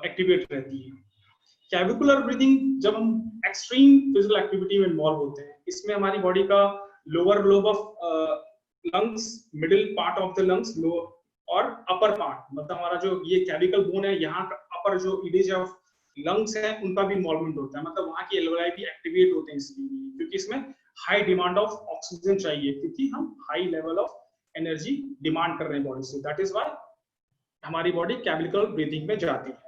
एक्टिवेट रहती है। कैविकुलर ब्रीदिंग जब हम एक्सट्रीम फिजिकल एक्टिविटी में इन्वॉल्व होते हैं, इसमें हमारी बॉडी का lower lobe of lungs, middle part of the lungs और अपर पार्ट, मतलब हमारा जो ये कैविकल बोन है, यहाँ का अपर जो इडेज ऑफ लंग्स है उनका भी इन्वॉल्वमेंट होता है। मतलब वहाँ की एल्वेओलाई भी एक्टिवेट होते हैं इसलिए, क्योंकि इसमें हाई डिमांड ऑफ ऑक्सीजन चाहिए, क्योंकि हम high level of energy demand कर रहे हैं बॉडी से। दैट इज व्हाई हमारी बॉडी कैविकुलर ब्रीदिंग में जाती है।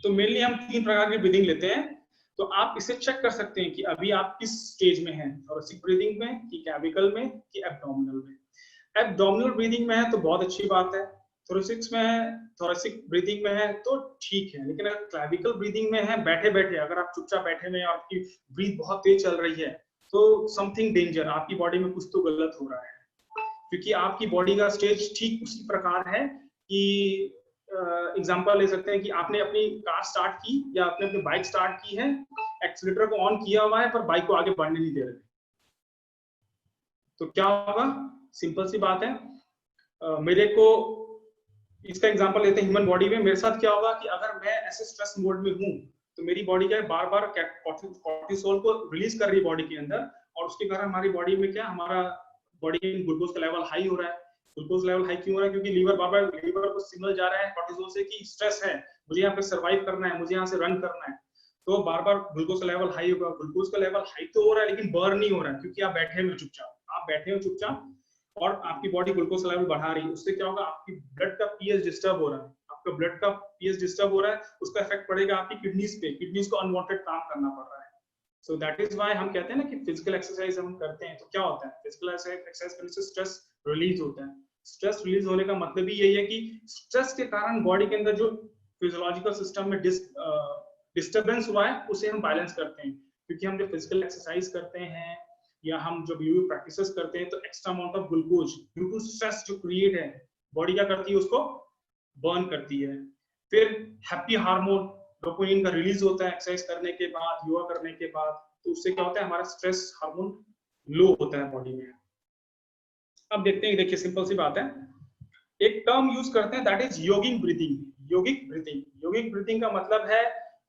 तो मेनली हम 3 प्रकार की ब्रीदिंग लेते हैं। तो आप इसे चेक कर सकते हैं कि अभी आप किस स्टेज में हैं, थोरेसिक ब्रीदिंग में कि कैविकल में कि एब्डोमिनल में। एब्डोमिनल ब्रीदिंग में है तो बहुत अच्छी बात है, थोरेसिक्स में है, थोरेसिक ब्रीदिंग में है तो ठीक है। लेकिन अगर क्लैविकल ब्रीदिंग में है, बैठे बैठे अगर आप चुपचाप बैठे में आपकी ब्रीथ बहुत तेज चल रही है, तो समथिंग डेंजर, आपकी बॉडी में कुछ तो गलत हो रहा है, क्योंकि आपकी बॉडी का स्टेज ठीक उसी प्रकार है कि एग्जांपल ले सकते हैं कि आपने अपनी कार स्टार्ट की या आपने अपनी बाइक स्टार्ट की है, एक्सीलरेटर को ऑन किया हुआ है पर बाइक को आगे बढ़ने नहीं दे रहे, तो क्या होगा? सिंपल सी बात है, मेरे को इसका एग्जांपल लेते हैं ह्यूमन बॉडी में। मेरे साथ क्या होगा कि अगर मैं ऐसे स्ट्रेस मोड में हूं तो मेरी बॉडी क्या है, बार बार कॉर्टिसोल को रिलीज कर रही है बॉडी के अंदर, और उसके कारण हमारी बॉडी में क्या, हमारा बॉडी में ग्लूकोज का लेवल हाई हो रहा है। ग्लूकोज लेवल हाई क्यों हो रहा है? क्योंकि लीवर बार बार लीवर को सिग्नल जा रहा है कॉर्टिसोल से कि स्ट्रेस है, मुझे यहाँ पे सर्वाइव करना है, मुझे यहाँ से रन करना है, तो बार बार ग्लूकोज का लेवल हाई होगा। ग्लूकोज का लेवल हाई तो हो रहा है लेकिन बर्न नहीं हो रहा है, क्योंकि आप बैठे हुए चुपचाप, आप बैठे हो चुपचाप और आपकी बॉडी ग्लूकोज लेवल बढ़ा रही है। उससे क्या होगा, आपकी ब्लड का पीएच डिस्टर्ब हो रहा है, आपका ब्लड का पीएच डिस्टर्ब हो रहा है, उसका इफेक्ट पड़ेगा आपकी किडनीज पे, किडनीज को अनवांटेड काम करना पड़ रहा है। सो दैट इज व्हाई हम कहते हैं ना कि फिजिकल एक्सरसाइज हम करते हैं तो क्या होता है, फिजिकल एक्सरसाइज करने से स्ट्रेस रिलीज होता है। स्ट्रेस रिलीज होने का मतलब ही यही है कि स्ट्रेस के कारण बॉडी के अंदर जो फिजियोलॉजिकल सिस्टम में डिस्टर्बेंस हुआ है उसे हम बैलेंस करते हैं। क्योंकि हम जब फिजिकल एक्सरसाइज करते हैं या हम जब योगा प्रैक्टिसेस करते हैं तो extra amount of glucose due to stress जो क्रिएट है, बॉडी क्या करती है, उसको बर्न करती है। फिर हैप्पी हार्मोन डोपामिन का रिलीज होता है एक्सरसाइज करने के बाद, योगा करने के बाद, तो उससे क्या होता है, हमारा स्ट्रेस हार्मोन लो होता है बॉडी में। अब देखते हैं, देखिए सिंपल सी बात है, एक टर्म यूज करते हैं that is yogic breathing. Yogic breathing, yogic breathing का मतलब है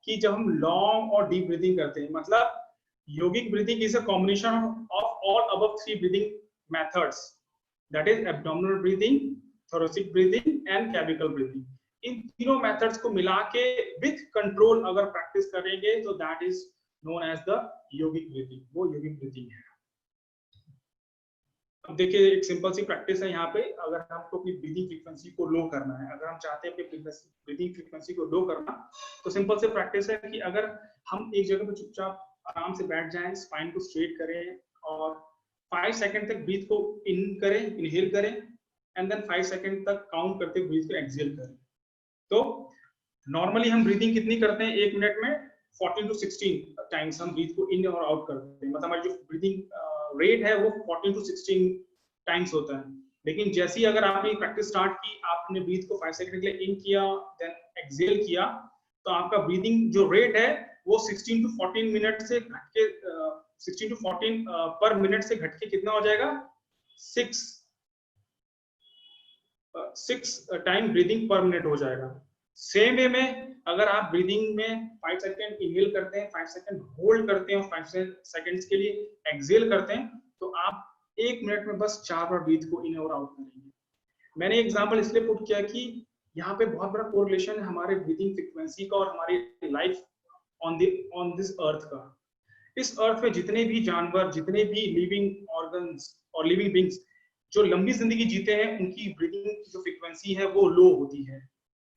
कि जब हम लॉन्ग और डीप ब्रीथिंग करते हैं, मतलब yogic breathing is a combination of all above 3 breathing methods, that is abdominal breathing, thoracic breathing and clavicular breathing. इन तीनों मेथड्स को मिला के विथ कंट्रोल अगर प्रैक्टिस करेंगे तो that is known as the yogic breathing, वो योगिक ब्रीथिंग है। अब देखिए एक सिंपल सी प्रैक्टिस है यहाँ पे, अगर हमको अपनी ब्रीदिंग फ्रीक्वेंसी को लो करना है, अगर हम चाहते हैं अपनी ब्रीदिंग फ्रीक्वेंसी को लो करना, तो सिंपल से प्रैक्टिस है कि अगर हम एक जगह पे चुपचाप आराम से बैठ जाएं, स्पाइन को स्ट्रेट करें और 5 सेकंड तक ब्रीथ को इन करें, इनहेल करें, एंड देन 5 सेकंड तक काउंट करते ब्रीथ को एक्सहेल करें। तो नॉर्मली हम ब्रीदिंग कितनी करते हैं, 1 मिनट में 14 to 16 टाइम्स हम ब्रीथ को इन और आउट करते हैं, मतलब हमारी जो ब्रीदिंग रेट है वो 14 to 16 टाइम्स होता है। लेकिन जैसे ही अगर आपने प्रैक्टिस स्टार्ट की, आपने ब्रीथ को 5 सेकंड के लिए इन किया, देन एक्सहेल किया, तो आपका ब्रीदिंग जो रेट है वो 16 to 14 मिनट से घट के 16 to 14 पर मिनट से घट के कितना हो जाएगा, 6 टाइम ब्रीदिंग पर मिनट हो जाएगा। सेम वे में अगर आप ब्रीदिंग में 5 सेकंड इनहेल करते हैं, 5 सेकंड होल्ड करते हैं और 5 सेकंड्स के लिए एक्सहेल करते हैं, तो आप 1 मिनट में बस 4 बार ब्रीथ को इन और आउट करेंगे। मैंने एग्जांपल इसलिए पुट किया कि यहाँ पे बहुत बड़ा कोरिलेशन है हमारे ब्रीदिंग फ्रीक्वेंसी का और हमारी लाइफ ऑन दिस अर्थ का। इस अर्थ पे जितने भी जानवर, जितने भी लिविंग ऑर्गन्स और लिविंग बींग्स जो लंबी जिंदगी जीते हैं, उनकी ब्रीदिंग की जो फ्रीक्वेंसी है वो लो होती है,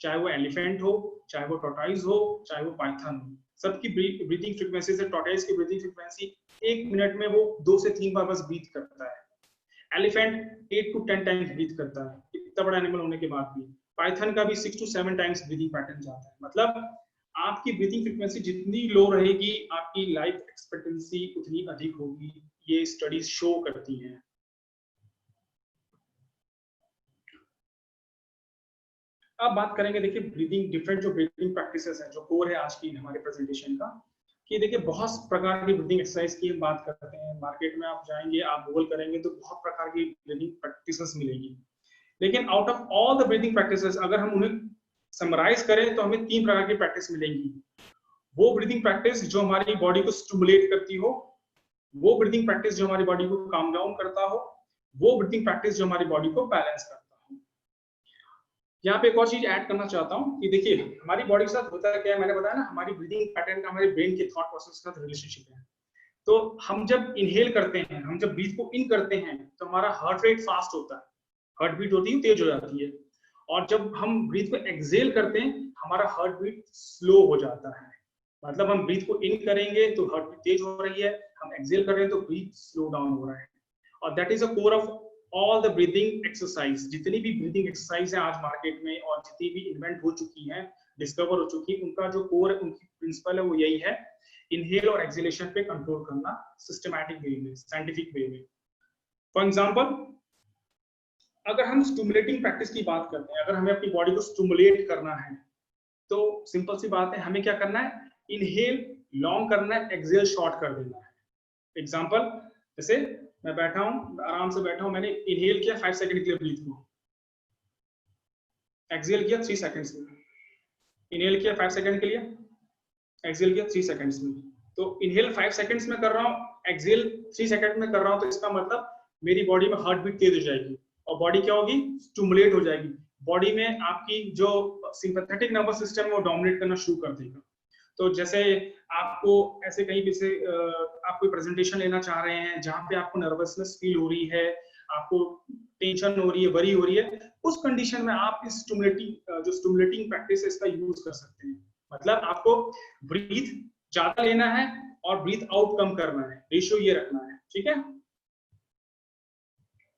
चाहे वो एलिफेंट हो, चाहे वो टॉर्टोइज हो, चाहे वो पाइथन हो। सबकी ब्रीदिंग फ्रीक्वेंसी से टॉर्टोइज की ब्रीदिंग फ्रीक्वेंसी 1 मिनट में वो 2 से 3 बार बस ब्रीथ करता है। एलिफेंट 8 to 10 टाइम्स ब्रीथ करता है, इतना बड़ा एनिमल होने के बाद भी। पाइथन का भी 6 to 7 टाइम्स ब्रीदिंग पैटर्न जाता है। मतलब आपकी ब्रीदिंग फ्रीक्वेंसी जितनी लो रहेगी, आपकी लाइफ एक्सपेक्टेंसी उतनी अधिक होगी, ये स्टडीज शो करती हैं। अब बात करेंगे, देखिए ब्रीदिंग, डिफरेंट जो ब्रीदिंग प्रैक्टिसेस हैं, जो कोर है आज की हमारे प्रेजेंटेशन का, कि देखिए बहुत प्रकार की ब्रीदिंग एक्सरसाइज की हम बात करते हैं। मार्केट में आप जाएंगे, आप गूगल करेंगे तो बहुत प्रकार की ब्रीदिंग प्रैक्टिसेस मिलेगी। लेकिन out of all the breathing practices अगर हम उन्हें समराइज करें तो हमें 3 प्रकार की प्रैक्टिस मिलेंगी। वो ब्रीदिंग प्रैक्टिस जो हमारी बॉडी को स्टिमुलेट करती हो, वो ब्रीदिंग प्रैक्टिस जो हमारी बॉडी को काम डाउन करता हो, वो ब्रीदिंग प्रैक्टिस जो हमारी बॉडी को बैलेंस करता हो। यहाँ पे एक और चीज ऐड करना चाहता हूँ कि देखिए हमारी बॉडी के साथ होता है क्या है, मैंने बताया ना, हमारी ब्रीदिंग पैटर्न का हमारे ब्रेन के थॉट प्रोसेस के साथ रिलेशनशिप है। तो हम जब इनहेल करते हैं, हम जब ब्रीथ को इन करते हैं, तो हमारा हार्ट रेट फास्ट होता है, हार्ट बीट होती है तेज हो जाती है। और जब हम ब्रीथ को एक्सहेल करते हैं, हमारा हार्ट बीट स्लो हो जाता है। मतलब हम ब्रीथ को इन करेंगे तो हार्ट बीट तेज हो रही है, हम एक्सहेल कर रहे हैं तो ब्रीथ स्लो डाउन हो रहा है। और that is a core of all the breathing exercise. जितनी भी ब्रीदिंग एक्सरसाइज है आज मार्केट में और जितनी भी इन्वेंट हो चुकी हैं, डिस्कवर हो चुकी, उनका जो कोर है, उनकी प्रिंसिपल है, वो यही है, इनहेल और एक्सहेलेशन पे कंट्रोल करना सिस्टमैटिक वे में, साइंटिफिक वे में। फॉर एग्जांपल, अगर हम स्टिमुलेटिंग प्रैक्टिस की बात करते हैं, अगर हमें अपनी बॉडी को स्टिमुलेट करना है, तो सिंपल सी बात है, हमें क्या करना है, इनहेल लॉन्ग करना है, एक्सहेल शॉर्ट कर देना है। एग्जांपल, जैसे मैं बैठा हूं, आराम से बैठा हूं, मैंने इनहेल किया 5 सेकंड के लिए ब्रीथ को, एक्सहेल किया 3 सेकंड्स में, इनहेल किया 5 सेकंड के लिए, एक्सहेल किया 3 सेकंड्स में। तो इनहेल 5 सेकंड्स में कर रहा हूं, एक्सहेल 3 सेकंड में कर रहा हूं, तो इसका मतलब मेरी बॉडी में हार्ट बीट तेज हो जाएगी और बॉडी क्या होगी, स्टिमुलेट हो जाएगी। बॉडी में आपकी जो सिंपैथेटिक नर्वस सिस्टम है वो डोमिनेट करना शुरू कर देगा। तो जैसे आपको ऐसे कहीं भी से आप कोई प्रेजेंटेशन लेना चाह रहे हैं जहां पे आपको नर्वसनेस फील हो रही है, आपको टेंशन हो रही है, वरी हो रही है, उस कंडीशन में आप इस स्टिमुलेटिंग प्रैक्टिस इसका यूज कर सकते हैं। मतलब आपको ब्रीथ ज्यादा लेना है और ब्रीथ आउट कम करना है, रेशियो ये रखना है, ठीक है।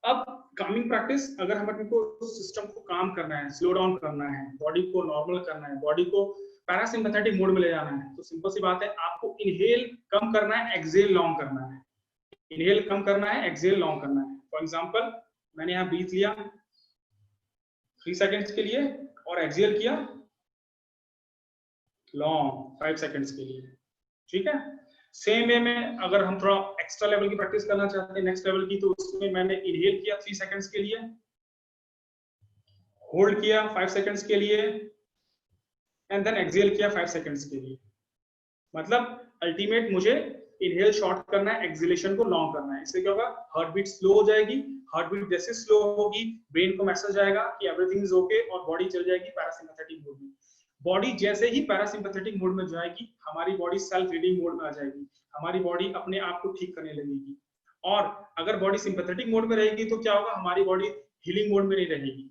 अब कामिंग प्रैक्टिस, अगर हमें को सिस्टम को काम करना है, स्लो डाउन करना है, बॉडी को नॉर्मल करना है, बॉडी को पैरासिम्पैथेटिक मोड में ले जाना है, तो सिंपल सी बात है, आपको इनहेल कम करना है, एक्सहेल लॉन्ग करना है। इनहेल कम करना है, एक्सहेल लॉन्ग करना है। फॉर एग्जांपल, मैंने यहाँ ब्रीथ लिया, 3 सेकंड्स के लिए, और एक्सहेल किया लॉन्ग 5 सेकंड्स के लिए। ठीक है, सेम वे में अगर हम थोड़ा एक्स्ट्रा लेवल की प्रैक्टिस करना चाहते हैं, नेक्स्ट लेवल की, तो उसमें मैंने इनहेल किया 3 सेकंड्स के लिए, होल्ड किया 5 सेकंड्स के लिए, एंड देन एक्सहेल किया 5 सेकंड्स के लिए। मतलब अल्टीमेट मुझे इनहेल शॉर्ट करना है, एक्सहेलेशन को लॉन्ग करना है। इससे क्या होगा, हार्ट बीट स्लो हो जाएगी, हार्ट बीट जैसे स्लो होगी ब्रेन को मैसेज आएगा कि एवरीथिंग इज ओके, और बॉडी चल जाएगी पैरासिम्पैथेटिक मोड में। बॉडी जैसे ही पैरासिम्पैथेटिक मोड में जाएगी, हमारी बॉडी सेल्फ हीलिंग मोड में आ जाएगी, हमारी बॉडी अपने आप को ठीक करने लगेगी। और अगर बॉडी सिंपैथेटिक मोड में रहेगी तो क्या होगा, हमारी बॉडी हीलिंग मोड में नहीं रहेगी।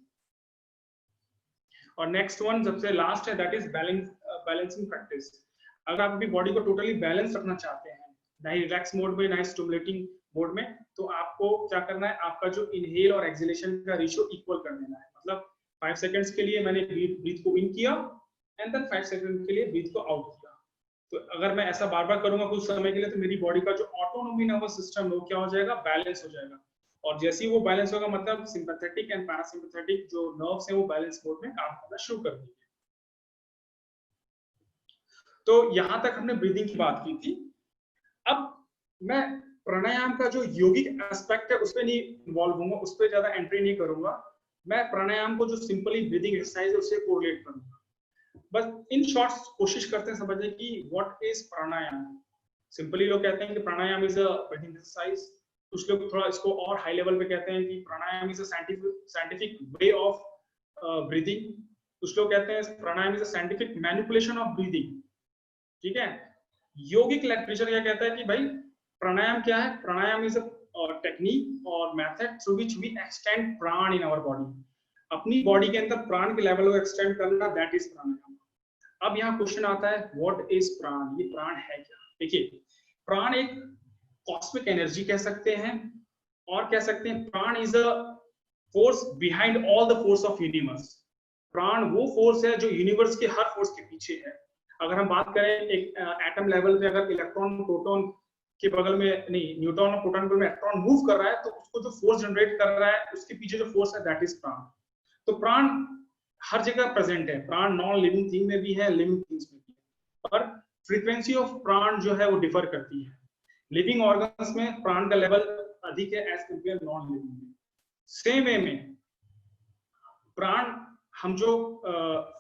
और नेक्स्ट वन सबसे लास्ट है, दैट इज बैलेंसिंग प्रैक्टिस। अगर आप अपनी बॉडी को टोटली बैलेंस रखना चाहते हैं, ना ही रिलैक्स मोड में ना ही स्टिमुलेटिंग मोड में, तो आपको क्या करना है, आपका जो इनहेल और एक्सहेलेशन का रेशियो इक्वल कर देना है। मतलब 5 सेकंड्स के लिए मैंने ब्रीथ को इन किया एंड देन 5 सेकंड के लिए ब्रीथ को आउट किया। तो अगर मैं ऐसा बार बार करूंगा कुछ समय के लिए, तो मेरी बॉडी का जो ऑटोनोमी नर्वस सिस्टम है वो क्या हो जाएगा, बैलेंस हो जाएगा। और जैसे ही वो बैलेंस होगा, मतलब सिंपैथेटिक एंड पैरासिम्पैथेटिक जो नर्व्स हैं वो बैलेंस मोड में काम करना शुरू कर देंगे। तो यहां तक हमने ब्रीदिंग की बात की थी। अब मैं प्राणायाम का जो योगिक एस्पेक्ट है उस पर नहीं इन्वॉल्व होऊंगा, उस पर ज्यादा एंट्री नहीं करूंगा। मैं प्राणायाम को जो सिंपली ब्रीदिंग एक्सरसाइज है उससे कोरिलेट करूंगा। बस इन शॉर्ट्स कोशिश करते हैं समझने की व्हाट इज प्राणायाम। सिंपली लोग कहते हैं कि pranayama is a breathing exercise, कुछ लोग थोड़ा इसको और हाई लेवल पे कहते हैं कि pranayama is a scientific way of breathing, कुछ लोग कहते हैं pranayama is a scientific manipulation of breathing. ठीक है, योगिक लिटरेचर क्या कहता है कि भाई प्राणायाम क्या है, प्राणायाम इज अ टेक्निक और method through which we extend prana in our body. अपनी बॉडी के अंदर प्राण के लेवल को एक्सटेंड करना, दैट इज प्राणायाम। अब यहाँ क्वेश्चन आता है व्हाट इज प्राण, ये प्राण है क्या। देखिए, प्राण एक कॉस्मिक एनर्जी कह सकते हैं, और कह सकते हैं प्राण is a force behind all the force of universe. प्राण वो फोर्स है जो यूनिवर्स के हर फोर्स के पीछे है। अगर हम बात करें एक एटम लेवल पे, अगर इलेक्ट्रॉन प्रोटॉन के बगल में नहीं, न्यूट्रॉन और प्रोटॉन के बगल में इलेक्ट्रॉन मूव कर रहा है, तो उसको जो फोर्स जनरेट कर रहा है उसके पीछे जो फोर्स है दैट इज प्राण। तो प्राण हर जगह प्रेजेंट है, प्राण नॉन लिविंग थिंग में भी है, लिविंग थिंग्स में भी है, पर फ्रीक्वेंसी ऑफ प्राण जो है वो डिफर करती है। लिविंग ऑर्गन्स में प्राण का लेवल अधिक है एज कंपेयर नॉन लिविंग में। सेम वे में प्राण, हम जो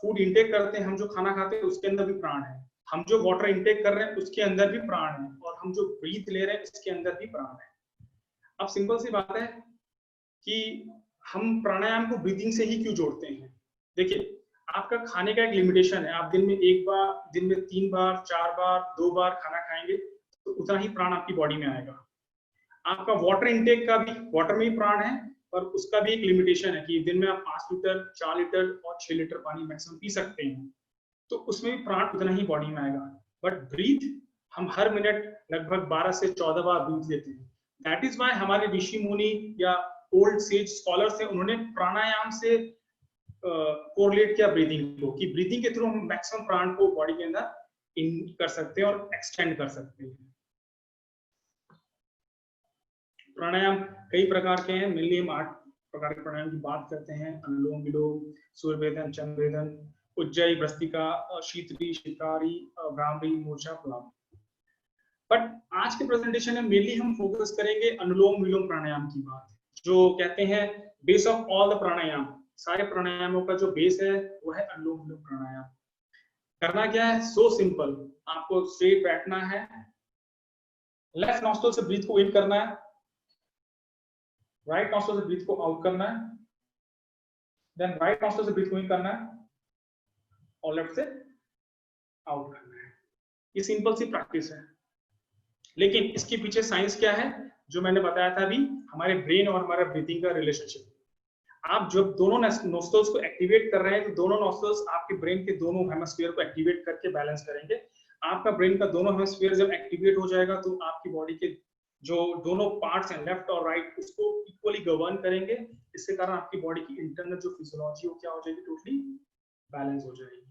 फूड इंटेक करते हैं, हम जो खाना खाते हैं उसके अंदर भी प्राण है, हम जो वाटर इंटेक कर रहे हैं उसके अंदर भी प्राण है, और हम जो ब्रीथ ले रहे हैं उसके अंदर भी प्राण है। अब सिंपल सी बात है कि हम प्राणायाम को ब्रीथिंग से ही क्यों जोड़ते हैं। देखिए, आपका खाने का एक लिमिटेशन है, आप दिन में 1 बार, दिन में 3 बार, 4 बार, 2 बार खाना खाएंगे तो उतना ही प्राण आपकी बॉडी में आएगा। आपका वाटर इंटेक का भी, वाटर में ही प्राण है, पर उसका भी एक लिमिटेशन है कि दिन में आप 5 लीटर, 4 लीटर और 6 लीटर पानी मैक्सिमम पी सकते हैं, तो उसमें भी प्राण उतना ही बॉडी में आएगा। बट ब्रीथ हम हर मिनट लगभग 12 से 14 बार ब्रीथ लेते हैं। दैट इज वाई हमारे ऋषि मुनि या ओल्ड सेज स्कॉलर्स हैं, उन्होंने प्राणायाम से कोरिलेट किया ब्रीदिंग को, कि ब्रीदिंग के थ्रू हम मैक्सिमम प्राण को बॉडी के अंदर इन कर सकते हैं और एक्सटेंड कर सकते हैं। प्राणायाम कई प्रकार के हैं, मेनली हम 8 प्रकार के प्राणायाम की बात करते हैं। अनुलोम विलोम, सूर्यभेदन, चंद्रभेदन, उज्जयी, भस्त्रिका, शीतली, शिकारी, भ्रामरी, मूर्छा, प्लाव। बट आज के प्रेजेंटेशन में मेनली हम फोकस करेंगे अनुलोम विलोम प्राणायाम की बात, जो कहते हैं बेस ऑफ ऑल द प्राणायाम। सारे प्राणायामों का जो बेस है वो है अनुलोम विलोम प्राणायाम। करना क्या है, सो सिंपल, आपको स्ट्रेट बैठना है, लेफ्ट नॉस्ट्रिल से ब्रीथ को इन करना है, राइट नॉस्ट्रिल से ब्रीथ को आउट करना है, देन राइट नॉस्ट्रिल से ब्रीथ को इन करना है और लेफ्ट से आउट करना है। ये सिंपल सी प्रैक्टिस है, लेकिन इसके पीछे साइंस क्या है जो मैंने बताया था अभी, हमारे ब्रेन और हमारे ब्रीथिंग का रिलेशनशिप। आप जब दोनों नोस्ट्रल्स को एक्टिवेट कर रहे हैं तो दोनों नोस्ट्रल्स आपके ब्रेन के दोनों हेमिस्फीयर को एक्टिवेट करके बैलेंस करेंगे। आपका ब्रेन का दोनों हेमिस्फीयर जब एक्टिवेट हो जाएगा तो आपकी बॉडी के जो दोनों पार्ट्स हैं लेफ्ट और राइट उसको इक्वली गवर्न करेंगे। इसके कारण आपकी बॉडी की इंटरनल जो फिजियोलॉजी वो क्या हो जाएगी, टोटली बैलेंस हो जाएगी।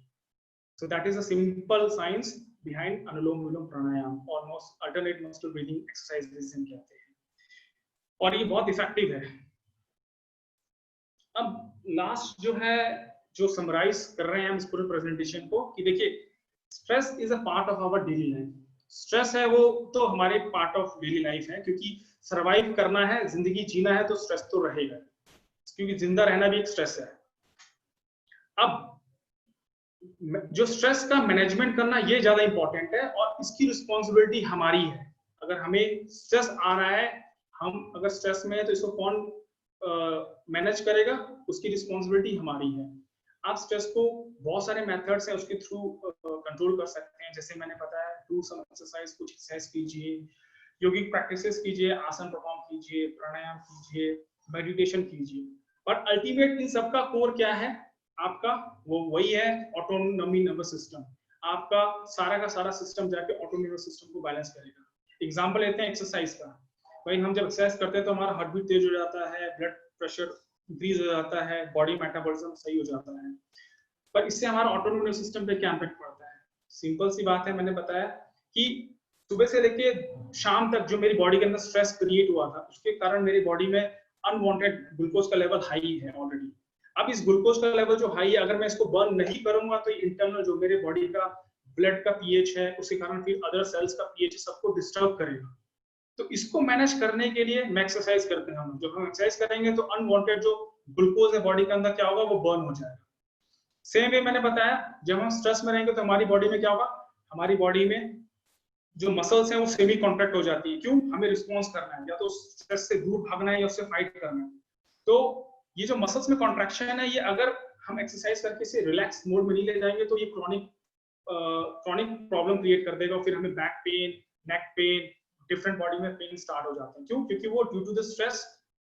सो that is a simple science behind anulom vilom pranayama, almost alternate nostril breathing exercise जिसे हम कहते हैं, और ये बहुत इफेक्टिव है। अब लास्ट जो है, जो समराइज कर रहे हैं हम इस पूरे प्रेजेंटेशन को, कि देखिए stress is a part of our daily life. Stress है वो तो हमारे पार्ट ऑफ डेली लाइफ है, क्योंकि सरवाइव करना है, जिंदगी जीना है तो स्ट्रेस तो रहेगा, क्योंकि जिंदा रहना भी एक स्ट्रेस है। अब जो स्ट्रेस का मैनेजमेंट करना ये ज्यादा इंपॉर्टेंट है, और इसकी रिस्पॉन्सिबिलिटी हमारी है। अगर हमें स्ट्रेस आ रहा है, हम अगर स्ट्रेस में है तो इसको कौन मैनेज करेगा, उसकी रिस्पॉन्सिबिलिटी हमारी है। आप स्ट्रेस को बहुत सारे मेथड्स हैं उसके थ्रू कंट्रोल कर सकते हैं। जैसे मैंने बताया, डू सम एक्सरसाइज, कुछ एक्सरसाइज कीजिए, योगिक प्रैक्टिसेस कीजिए, आसन परफॉर्म कीजिए, प्राणायाम कीजिए, मेडिटेशन कीजिए। बट अल्टीमेट इन सबका कोर क्या है आपका, वो वही है ऑटोनॉमी नर्वस सिस्टम। आपका का सारा सिस्टम जाके ऑटोनॉमी नर्वस सिस्टम को बैलेंस करेगा। एग्जांपल लेते हैं एक्सरसाइज का। भाई हम जब एक्सरसाइज करते हैं तो हमारा हार्ट बीट तेज हो जाता है, ब्लड प्रेशर इंक्रीज हो जाता है, बॉडी मेटाबॉलिज्म सही हो जाता है। पर इससे हमारा ऑटोनॉमी नर्वस सिस्टम पे क्या इम्पैक्ट पड़ता है? सिंपल सी बात है, मैंने बताया कि सुबह से लेके शाम तक जो मेरी बॉडी के अंदर स्ट्रेस क्रिएट हुआ था, उसके कारण मेरी बॉडी में अनवांटेड ग्लूकोज का लेवल हाई है ऑलरेडी। अब इस ग्लूकोज का लेवल जो हाई है, अगर मैं इसको बर्न नहीं करूंगा तो इंटरनल जो मेरे बॉडी का ब्लड का पीएच है, उसके कारण फिर अदर सेल्स का पीएच सबको डिस्टर्ब करेगा। तो इसको मैनेज करने के लिए मैं एक्सरसाइज करते हैं। हम जब हम एक्सरसाइज करेंगे तो अनवांटेड जो ग्लूकोज है बॉडी के अंदर क्या होगा, वो बर्न हो जाएगा। सेम वे मैंने बताया, जब हम स्ट्रेस में रहेंगे तो हमारी बॉडी में क्या होगा, हमारी बॉडी में जो मसल्स हैं वो सेमी कॉन्ट्रैक्ट हो जाती है। क्यों? हमें रिस्पॉन्स करना है, या तो स्ट्रेस से दूर भागना है या उससे फाइट करना है। तो ये जो मसल्स में कॉन्ट्रैक्शन है, ये अगर हम एक्सरसाइज करके इसे रिलैक्स मोड में नहीं ले जाएंगे तो ये क्रॉनिक प्रॉब्लम क्रिएट कर देगा। फिर हमें back pain, neck pain, different body में पेन स्टार्ट हो जाते हैं। क्यों? क्योंकि वो ड्यू टू द स्ट्रेस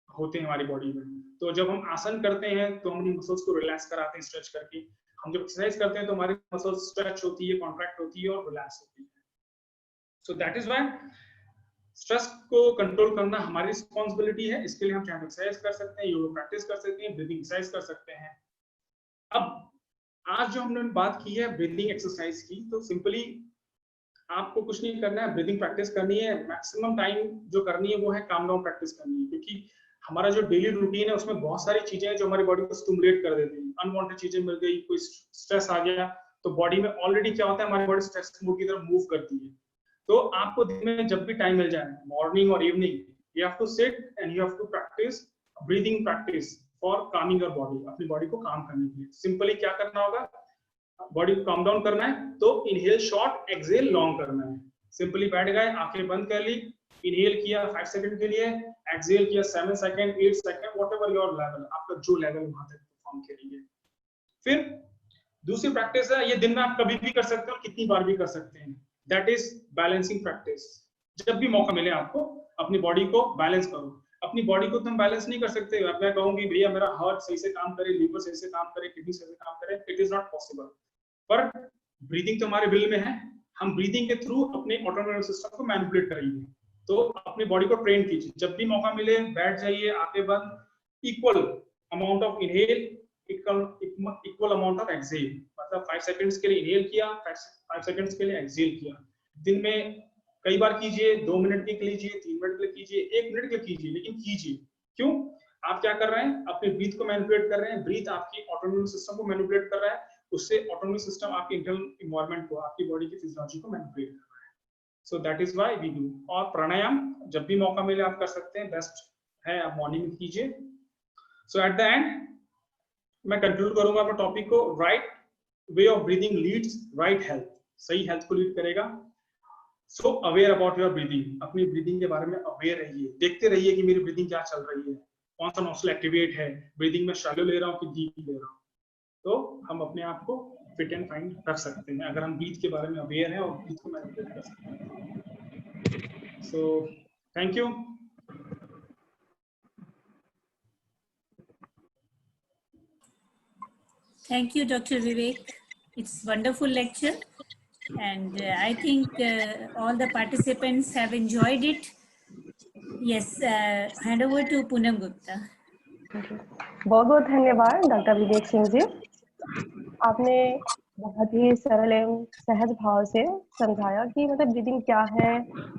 होते हैं हमारी बॉडी में। तो जब हम आसन करते हैं तो हम अपनी मसल्स को रिलैक्स कराते हैं स्ट्रेच करके। हम जब एक्सरसाइज करते हैं तो हमारी मसल्स स्ट्रेच होती है, कॉन्ट्रैक्ट होती है और रिलैक्स होती है। So that is why stress को कंट्रोल करना हमारी रिस्पॉन्सिबिलिटी है। इसके लिए हम चाहे एक्सरसाइज कर सकते हैं, योगा प्रैक्टिस कर सकते हैं, ब्रीदिंग एक्सरसाइज कर सकते हैं। अब आज जो हमने बात की है ब्रीदिंग एक्सरसाइज की, तो सिंपली आपको कुछ नहीं करना है, ब्रीदिंग प्रैक्टिस करनी है। मैक्सिमम टाइम जो करनी है वो है काम डाउन प्रैक्टिस करनी है, क्योंकि हमारा जो डेली रूटीन है उसमें बहुत सारी चीजें हैं जो हमारी बॉडी को स्टिमुलेट कर देती हैं। अनवांटेड चीजें मिल गई, कोई स्ट्रेस आ गया, तो बॉडी में ऑलरेडी क्या होता है, हमारी बॉडी स्ट्रेस मोड की तरफ मूव करती है। तो आपको दिन में जब भी टाइम मिल जाए, मॉर्निंग और evening, you have to sit and you have to practice breathing practice for calming your body. अपनी बॉडी को काम करने के लिए सिंपली क्या करना होगा, बॉडी को काम डाउन करना है तो इनहेल शॉर्ट, एक्सहेल लॉन्ग करना है। सिंपली बैठ गए, आंखें बंद कर ली, इनहेल किया 5 सेकंड के लिए, एक्सहेल किया 7 second, 8 second, whatever your level, आपका जो लेवल वहां तक परफॉर्म करेंगे। फिर दूसरी प्रैक्टिस है, ये दिन में आप कभी भी कर सकते हो, कितनी बार भी कर सकते हैं, दैट इज बैलेंसिंग प्रैक्टिस। जब भी मौका मिले आपको अपनी बॉडी को बैलेंस करो। अपनी बॉडी को तुम बैलेंस नहीं कर सकते। मैं कहूंगी भैया मेरा हार्ट सही से काम करे, लीवर सही से काम करे, किडनी सही से काम करे, इट इज नॉट पॉसिबल। पर ब्रीदिंग तो हमारे विल में है, हम ब्रीदिंग के थ्रू अपने ऑटोनॉमिक सिस्टम को मैनिपुलेट करेंगे। तो अपनी बॉडी को ट्रेन कीजिए, जब भी मौका मिले बैठ जाइए, आंखें बंद, equal amount of inhale, equal amount of exhale. मतलब 5 सेकंड्स के लिए इनहेल किया, 5 सेकंड्स के लिए एक्सहेल किया। दिन में कई बार कीजिए, 2 मिनट के लिए कीजिए, 3 मिनट के लिए कीजिए, 1 मिनट के लिए कीजिए, लेकिन कीजिए। क्यों? आप क्या कर रहे हैं, अपने ब्रीथ को मैनिपुलेट कर रहे हैं। ब्रीथ आपकी ऑटोनॉमिक सिस्टम को मैनिपुलेट कर रहा है, उससे ऑटोनॉमिक सिस्टम आपके इंटरनल एनवायरनमेंट को, आपकी बॉडी की फिजियोलॉजी को मैनिपुलेट कर रहा है। So that is why we do. और प्राणायाम जब भी मौका मिले आप कर सकते हैं, बेस्ट है आप मॉर्निंग में कीजिए। सो एट द एंड मैं कंक्लूड करूंगा अपने टॉपिक को, right way of breathing leads right health, सही हेल्थ को लीड करेगा। So aware about your breathing, अपनी ब्रीदिंग के बारे में अवेयर रहिए, देखते रहिए कि मेरी ब्रीदिंग क्या चल रही है, कौन सा नॉस्ट्रल एक्टिवेट है, ब्रीदिंग में शैलो ले रहा हूँ कि डीप ले रहा हूँ। तो हम अपने आप को फिट एंड फाइन रख सकते हैं अगर हम ब्रीथ के बारे में अवेयर हैं और ब्रीथ को मैनिपुलेट कर सकते हैं। So thank you. Thank you, Dr. Vivek. It's wonderful lecture, and I think all the participants have enjoyed it. Yes, hand over to Poonam Gupta. बहुत बहुत धन्यवाद डॉक्टर विवेक सिंह जी। आपने बहुत ही सरल एवं सहज भाव से समझाया कि मतलब ब्रीदिंग क्या है,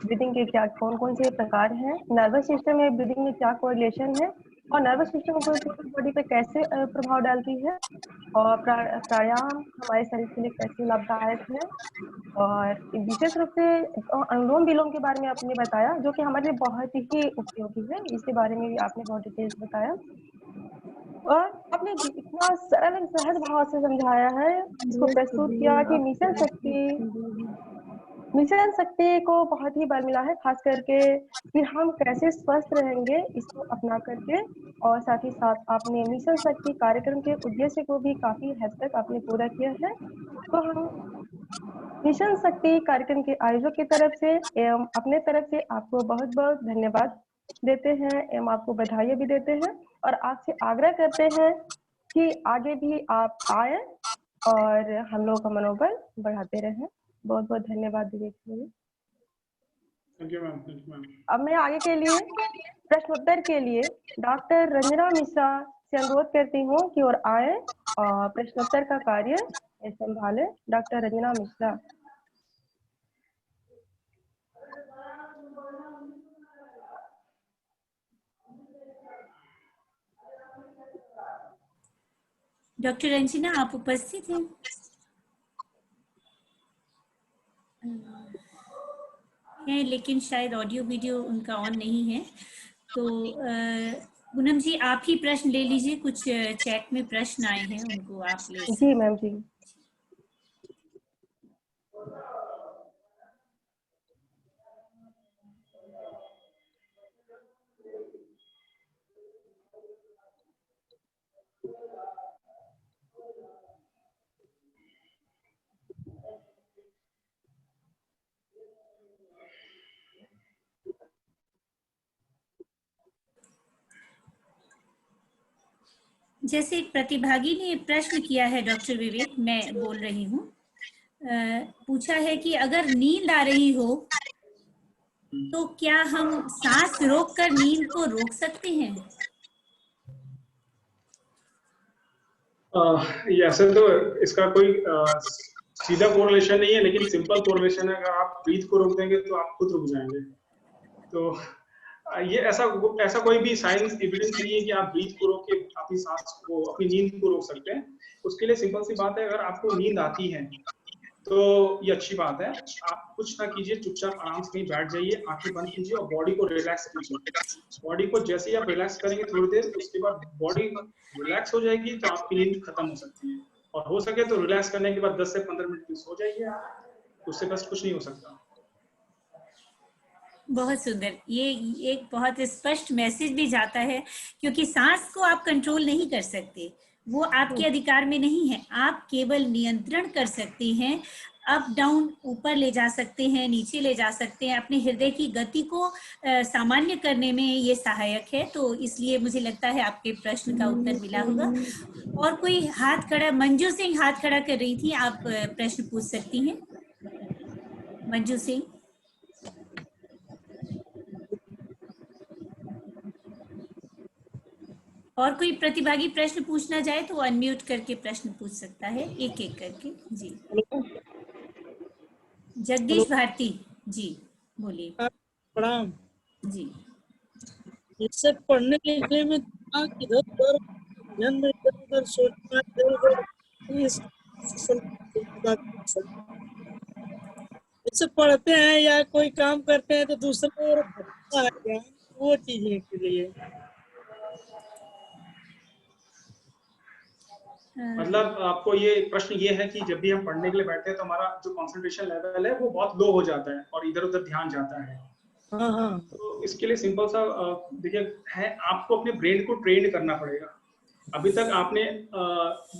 ब्रीदिंग के क्या कौन कौन से प्रकार हैं, नर्वस सिस्टम में ब्रीदिंग में क्या कोरिलेशन है और नर्वस सिस्टम को पूरी बॉडी पे कैसे प्रभाव डालती है, और प्राणायाम हमारे शरीर के लिए कैसे लाभदायक है, और विशेष रूप से अनुलोम विलोम के बारे में आपने बताया, जो कि हमारे लिए बहुत ही उपयोगी है। इसके बारे में भी आपने बहुत डिटेल्स बताया, और आपने इतना सरल और सहज भाव से समझाया है, इसको प्रस्तुत किया कि मिशन शक्ति को बहुत ही बल मिला है, खास करके फिर हम कैसे स्वस्थ रहेंगे इसको अपना करके। और साथ ही साथ आपने मिशन शक्ति कार्यक्रम के उद्देश्य को भी काफी हद तक आपने पूरा किया है। तो हम मिशन शक्ति कार्यक्रम के आयोजक की तरफ से एवं अपने तरफ से आपको बहुत बहुत धन्यवाद देते हैं एवं आपको बधाई भी देते हैं, और आपसे आग्रह करते हैं कि आगे भी आप आए और हम लोगों का मनोबल बढ़ाते रहें। बहुत बहुत धन्यवाद Vivek ji. Thank you ma'am, thank you ma'am. अब मैं आगे के लिए प्रश्नोत्तर के लिए डॉक्टर रंजना मिश्रा से अनुरोध करती हूँ कि और आए और प्रश्नोत्तर का कार्य संभाले। डॉक्टर रंजना मिश्रा। डॉक्टर रंजना, आप उपस्थित हैं? हैं, लेकिन शायद ऑडियो वीडियो उनका ऑन नहीं है। तो पूनम जी, आप ही प्रश्न ले लीजिए। कुछ चैट में प्रश्न आए हैं, उनको आप ले सकते। जी मैम जी। जैसे एक प्रतिभागी ने प्रश्न किया है डॉक्टर विवेक, मैं बोल रही हूँ, पूछा है कि अगर नींद आ रही हो तो क्या हम सांस रोककर नींद को रोक सकते हैं? ऐसे तो इसका कोई सीधा कोरिलेशन नहीं है, लेकिन सिंपल कोरिलेशन है। अगर आप ब्रीथ को रोक देंगे तो आप खुद रुक जाएंगे। तो ये ऐसा कोई भी साइंस एविडेंस नहीं है कि आप ब्रीथ को रोक के अपनी सांस को, अपनी नींद को रोक सकते हैं। उसके लिए सिंपल सी बात है, अगर आपको नींद आती है तो ये अच्छी बात है। आप कुछ ना कीजिए, चुपचाप आराम से कहीं बैठ जाइए, आंखें बंद कीजिए और बॉडी को रिलैक्स कीजिए। बॉडी को जैसे ही आप रिलैक्स करेंगे थोड़ी देर, उसके बाद बॉडी रिलैक्स हो जाएगी तो आपकी नींद खत्म हो सकती है। और हो सके तो रिलैक्स करने के बाद 10 से 15 मिनट सो जाइए, उससे बस कुछ नहीं हो सकता। बहुत सुंदर। ये एक बहुत स्पष्ट मैसेज भी जाता है, क्योंकि सांस को आप कंट्रोल नहीं कर सकते, वो आपके अधिकार में नहीं है। आप केवल नियंत्रण कर सकते हैं, अप डाउन, ऊपर ले जा सकते हैं, नीचे ले जा सकते हैं। अपने हृदय की गति को सामान्य करने में ये सहायक है। तो इसलिए मुझे लगता है आपके प्रश्न का उत्तर मिला होगा। और कोई हाथ खड़ा, मंजू सिंह हाथ खड़ा कर रही थी, आप प्रश्न पूछ सकती हैं मंजू सिंह। और कोई प्रतिभागी प्रश्न पूछना चाहे तो अनम्यूट करके प्रश्न पूछ सकता है, एक एक करके। जी जगदीश भारती जी, बोलिए। प्रणाम जी। इससे पढ़ने लिखने में इधर-उधर ध्यान में इधर-उधर सोचना, इससे पढ़ते हैं या कोई काम करते हैं तो दूसरे ओर भटकता है क्या, वो चीजें के लिए। मतलब आपको ये प्रश्न ये है कि जब भी हम पढ़ने के लिए बैठते हैं तो हमारा जो कंसंट्रेशन लेवल है वो बहुत लो हो जाता है और इधर उधर ध्यान जाता है। हाँ। तो इसके लिए सिंपल सा देखिए है, आपको अपने ब्रेन को ट्रेन करना पड़ेगा। अभी तक आपने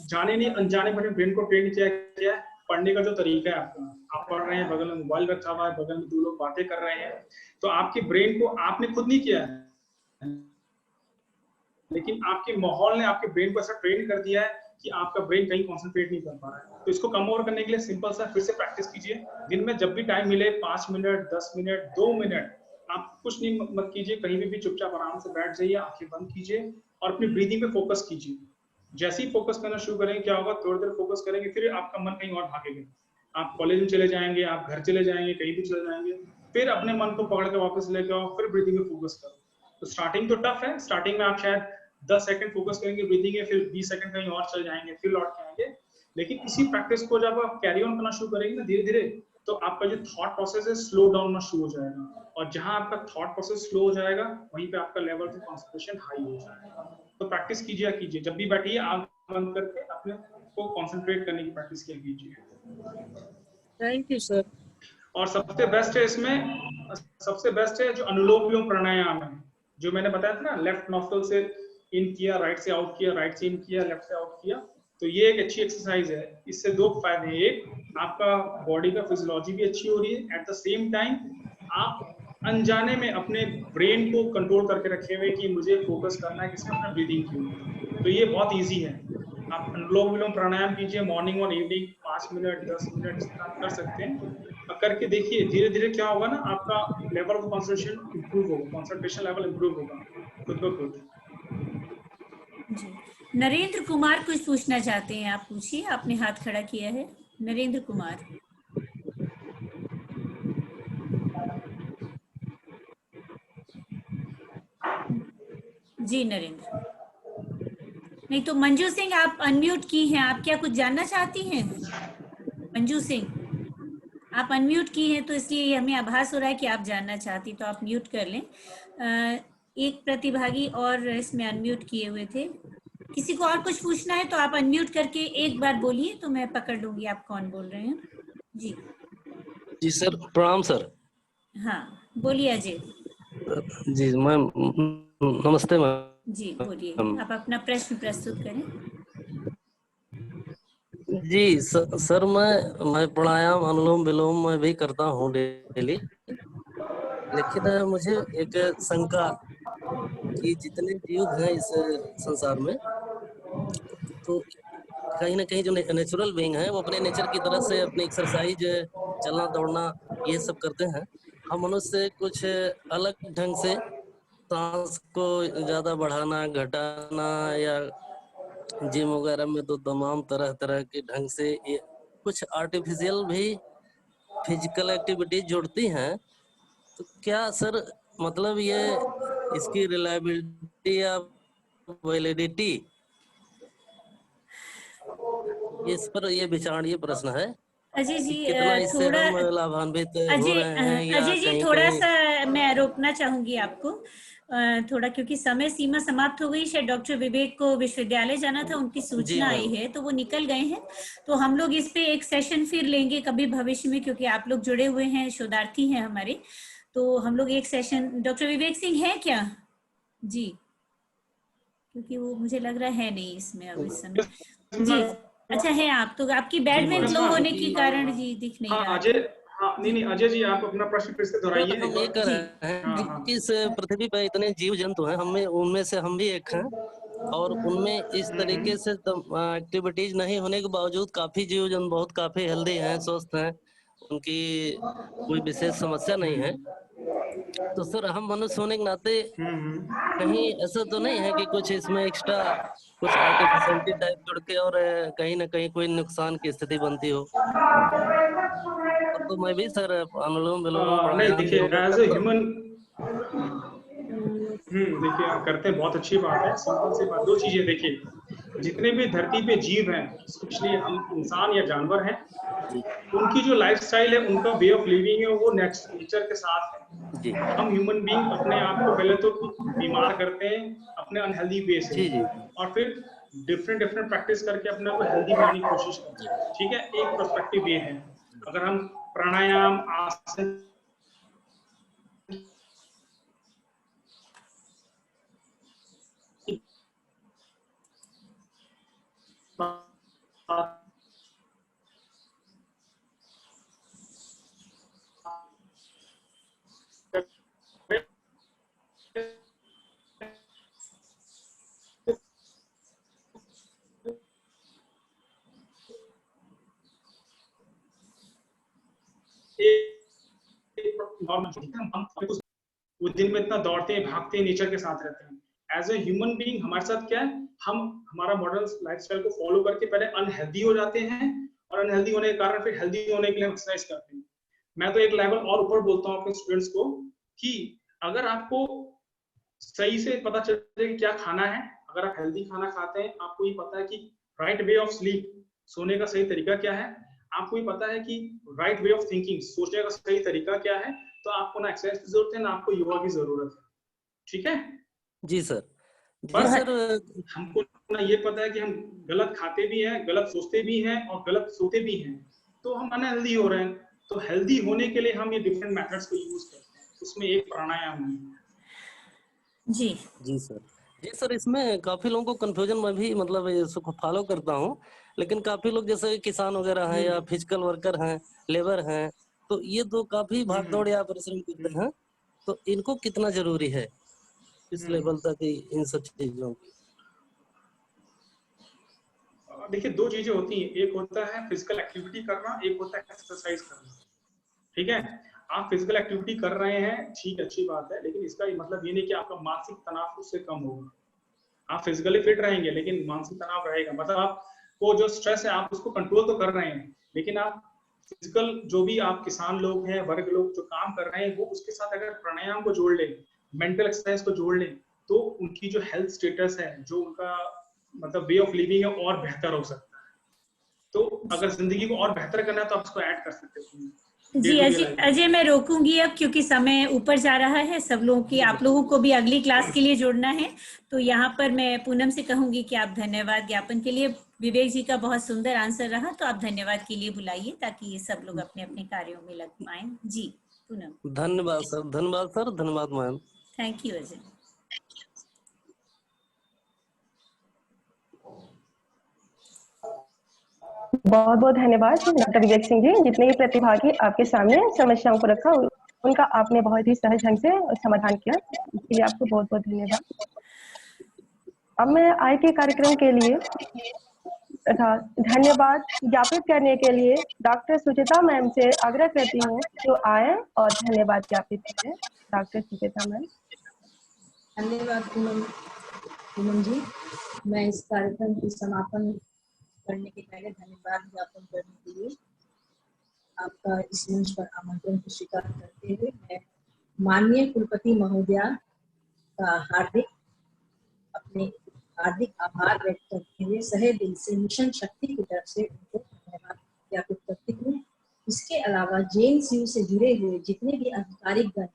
जाने नहीं अनजाने में ब्रेन को ट्रेन किया है। पढ़ने का जो तरीका है आपका, आप पढ़ रहे हैं, बगल में मोबाइल रखा हुआ है, बगल में 2 लोग बातें कर रहे हैं, तो आपके ब्रेन को आपने खुद नहीं किया है, लेकिन आपके माहौल ने आपके ब्रेन को ऐसा ट्रेन कर दिया है कि आपका ब्रेन कहीं कंसंट्रेट नहीं कर पा रहा है। तो इसको कम ओवर करने के लिए सिंपल सा फिर से प्रैक्टिस कीजिए। दिन में जब भी टाइम मिले, 5 मिनट, 10 मिनट, 2 मिनट, आप कुछ नहीं मत कीजिए, कहीं भी चुपचाप आराम से बैठ जाइए, आंखें बंद कीजिए और अपनी ब्रीदिंग पे फोकस कीजिए। जैसे ही फोकस करना शुरू करेंगे, क्या होगा, थोड़ी देर फोकस करेंगे, फिर आपका मन कहीं और भागेगा। आप कॉलेज में चले जाएंगे, आप घर चले जाएंगे, कहीं भी चले जाएंगे, फिर अपने मन को पकड़ के वापस लेके आओ, फिर ब्रीदिंग पे फोकस करो। तो स्टार्टिंग तो टफ है, स्टार्टिंग में आप शायद 10 सेकंड फोकस करेंगे ब्रीदिंग में, फिर 20 सेकंड कहीं और चल जाएंगे, फिर लौट के आएंगे। लेकिन इसी प्रैक्टिस को जब आप कैरी ऑन करना शुरू करेंगे ना धीरे धीरे, तो आपका जो थॉट प्रोसेस है स्लो डाउन होना शुरू हो जाएगा, और जहां आपका थॉट प्रोसेस स्लो हो जाएगा वहीं पे आपका लेवल ऑफ कंसंट्रेशन हाई हो जाएगा। तो प्रैक्टिस कीजिए, जब भी बैठिए आंख बंद करके अपने को कंसंट्रेट करने की प्रैक्टिस किया कीजिए। Thank you sir. और सबसे बेस्ट है इसमें, सबसे बेस्ट है जो अनुलोम विलोम प्राणायाम है, जो मैंने बताया था ना, लेफ्ट नॉस्ट्रल से इन किया, राइट से आउट किया, राइट से इन किया, लेफ्ट से आउट किया। तो ये एक अच्छी एक्सरसाइज है। इससे दो फायदे हैं, एक आपका बॉडी का फिजियोलॉजी भी अच्छी हो रही है, एट द सेम टाइम आप अनजाने में अपने ब्रेन को कंट्रोल करके रखे हुए कि मुझे फोकस करना है किसमें, अपना ब्रीदिंग के ऊपर। तो ये बहुत इजी है। आप अनुलोम विलोम प्राणायाम कीजिए मॉर्निंग और इवनिंग, 5 मिनट 10 मिनट कर सकते हैं। करके देखिए धीरे धीरे क्या होगा ना, आपका लेवल ऑफ कंसंट्रेशन इंप्रूव होगा, कंसंट्रेशन लेवल इंप्रूव होगा। गुड। जी, नरेंद्र कुमार कुछ पूछना चाहते हैं, आप पूछिए, आपने हाथ खड़ा किया है। नरेंद्र कुमार। जी नरेंद्र। नहीं तो मंजू सिंह आप अनम्यूट की हैं, आप क्या कुछ जानना चाहती हैं? मंजू सिंह आप अनम्यूट की हैं, तो इसलिए हमें आभास हो रहा है कि आप जानना चाहती, तो आप म्यूट कर लें। एक प्रतिभागी और इसमें अनम्यूट किए हुए थे। किसी को और कुछ पूछना है तो आप अनम्यूट करके एक बार बोलिए, तो मैं पकड़ लूंगी आप कौन बोल रहे हैं। जी जी सर, प्रणाम सर। हाँ बोलिए अजय जी मैम, नमस्ते मैम। जी, बोलिए, आप अपना प्रश्न प्रस्तुत करें। जी सर, मैं प्राणायाम अनुलोम विलोम मैं भी करता हूँ डेली, लेकिन मुझे एक शंका कि जितने जीव हैं इस संसार में, तो कहीं ना कहीं जो नेचुरल बीइंग है वो अपने नेचर की तरफ से अपनी एक्सरसाइज, चलना दौड़ना ये सब करते हैं। हम मनुष्य कुछ अलग ढंग से सांस को ज्यादा बढ़ाना घटाना या जिम वगैरह में तो तमाम तरह तरह के ढंग से ये कुछ आर्टिफिशियल भी फिजिकल एक्टिविटीज जोड़ती हैं। तो क्या सर मतलब ये इसकी रिलायबिलिटी या वैलिडिटी, इस पर ये विचार, ये प्रश्न है अजय जी कितना इससे थोड़ा, हम लाभान्वित हो रहे हैं या अजय जी कहीं थोड़ा कहीं। सा मैं रोकना चाहूंगी आपको थोड़ा, क्योंकि समय सीमा समाप्त हो गई। शायद डॉक्टर विवेक को विश्वविद्यालय जाना था, उनकी सूचना आई है, तो वो निकल गए हैं। तो हम लोग इस पे एक सेशन फिर लेंगे कभी भविष्य में, क्योंकि आप लोग जुड़े हुए हैं, शोधार्थी हैं हमारे, तो हम लोग एक सेशन। डॉक्टर विवेक सिंह है क्या? जी, क्योंकि वो मुझे लग रहा है नहीं इसमें अब इस समय। जी अच्छा है आप, तो आपकी बैंडविड्थ लो होने के कारण जी दिख नहीं रहा। अजय, हाँ नहीं अजय जी आप अपना प्रश्न फिर से दोहराइए। हम ये कर रहे हैं कि इस पृथ्वी पर इतने जीव जंतु हैं, हमें उनमें से हम भी एक हैं, और उनमें इस तरीके से एक्टिविटीज नहीं होने के बावजूद काफी जीव जंतु बहुत काफी हेल्दी हैं, स्वस्थ हैं, उनकी कोई विशेष समस्या नहीं है। तो सर हम मनुष्य होने के नाते कहीं ऐसा तो नहीं है कि कुछ इसमें एक्स्ट्रा कुछ आर्टिफिशियलिटी टाइप जुड़ के और कहीं ना कहीं कोई नुकसान की स्थिति बनती हो? तो मैं भी सर अनुलोम विलोम नहीं देखिए, एज ए ह्यूमन देखिए आप करते हैं, बहुत अच्छी बात है। सिंपल सी बात, दो चीजें देखिए, जितने भी धरती पे जीव हैं, स्पेशली हम इंसान या जानवर हैं, उनकी जो लाइफस्टाइल है, उनका वे ऑफ लिविंग है, वो नेचर के साथ है। जी। हम ह्यूमन बीइंग अपने आप को पहले तो बीमार करते हैं अपने अनहेल्दी वे से, जी। और फिर डिफरेंट प्रैक्टिस करके अपने को हेल्दी बनाने की कोशिश करते हैं। ठीक है, एक पर्सपेक्टिव ये है। अगर हम प्राणायाम, आसन, वो दिन में इतना दौड़ते हैं, भागते हैं, नेचर के साथ रहते हैं। एज ए ह्यूमन बीइंग हमारे साथ क्या है, हम हमारा मॉडर्न लाइफस्टाइल को फॉलो करके पहले अनहेल्दी हो जाते हैं, और अनहेल्दी होने के कारण फिर हेल्दी होने के लिए हम एक्सरसाइज करते हैं। मैं तो एक लेवल और ऊपर बोलता हूँ अपने स्टूडेंट्स को कि अगर आपको सही से पता चल जाए कि क्या खाना है, अगर आप हेल्दी खाना खाते हैं, आपको ये पता है कि राइट वे ऑफ स्लीप, सोने का सही तरीका क्या है, आपको ये पता है कि राइट वे ऑफ थिंकिंग, सोचने का सही तरीका क्या है, तो आपको ना एक्सरसाइज की जरूरत है ना आपको योगा की जरूरत है। ठीक है जी सर। पर जी सर। हमको ना ये पता है कि हम गलत खाते भी हैं, गलत सोचते भी हैं और गलत सोते भी हैं, तो हम अनहेल्दी हो रहे हैं। तो हेल्दी होने के लिए हम ये डिफरेंट मेथड्स को यूज करते हैं, उसमें एक प्राणायाम है। जी जी सर। जी सर, इसमें काफी लोगों को कंफ्यूजन, मैं भी मतलब इसको फॉलो करता हूँ, लेकिन काफी लोग जैसे किसान वगैरह हैं या फिजिकल वर्कर हैं, लेबर हैं, तो ये तो काफी भाग दौड़ या परिश्रम करते हैं, तो इनको कितना जरूरी है इस लेवल तक इन सब चीजों की? देखिए, दो चीजें होती हैं, एक होता है फिजिकल एक्टिविटी करना, एक होता है एक्सरसाइज करना। ठीक है, आप फिजिकल एक्टिविटी कर रहे हैं, ठीक, अच्छी बात है, लेकिन इसका मतलब ये नहीं कि आपका मानसिक तनाव उससे कम होगा। आप फिजिकली फिट रहेंगे लेकिन मानसिक तनाव रहेगा, मतलब आपको जो स्ट्रेस है आप उसको कंट्रोल तो कर रहे हैं, लेकिन आप फिजिकल, जो भी आप किसान लोग हैं, वर्ग लोग जो काम कर रहे हैं, वो उसके साथ अगर प्राणायाम को जोड़ लें, मेंटल एक्सरसाइज को जोड़ लें, तो उनकी जो हेल्थ स्टेटस है, जो उनका मतलब वे ऑफ लिविंग है, और बेहतर हो सकता है। तो अगर जिंदगी को और बेहतर करना है तो आप उसको ऐड कर सकते हैं जी। अजय मैं रोकूंगी अब, क्योंकि समय ऊपर जा रहा है, सब लोगों की, आप लोगों को भी अगली क्लास के लिए जोड़ना है। तो यहाँ पर मैं पूनम से कहूंगी कि आप धन्यवाद ज्ञापन के लिए, विवेक जी का बहुत सुंदर आंसर रहा, तो आप धन्यवाद के लिए बुलाइए ताकि ये सब लोग अपने अपने कार्यों में लग पाए। जी पूनम। धन्यवाद सर, धन्यवाद सर, धन्यवाद मैम। Thank you Ajay. बहुत बहुत धन्यवाद डॉक्टर विवेक सिंह जी, जितने भी प्रतिभागी आपके सामने समस्याओं को रखा, उनका आपने बहुत ही सहज ढंग से समाधान किया, इसके लिए आपको बहुत बहुत धन्यवाद। अब मैं आय के कार्यक्रम के लिए तथा धन्यवाद ज्ञापित करने के लिए डॉक्टर सुचिता मैम से आग्रह करती हूँ जो आए और धन्यवाद ज्ञापित करें। Doctor Suchita ma'am. धन्यवाद पूनम जी। मैं इस कार्यक्रम की समापन करने के पहले धन्यवाद ज्ञापन करने के लिए आपका इस मंच पर आमंत्रण को स्वीकार करते हुए मैं माननीय कुलपति महोदया का हार्दिक आभार व्यक्त करते हुए सहे दिल से मिशन शक्ति की तरफ से उनको धन्यवाद ज्ञापित करती हूँ। इसके अलावा JNCU से जुड़े हुए जितने भी अधिकारिक गण,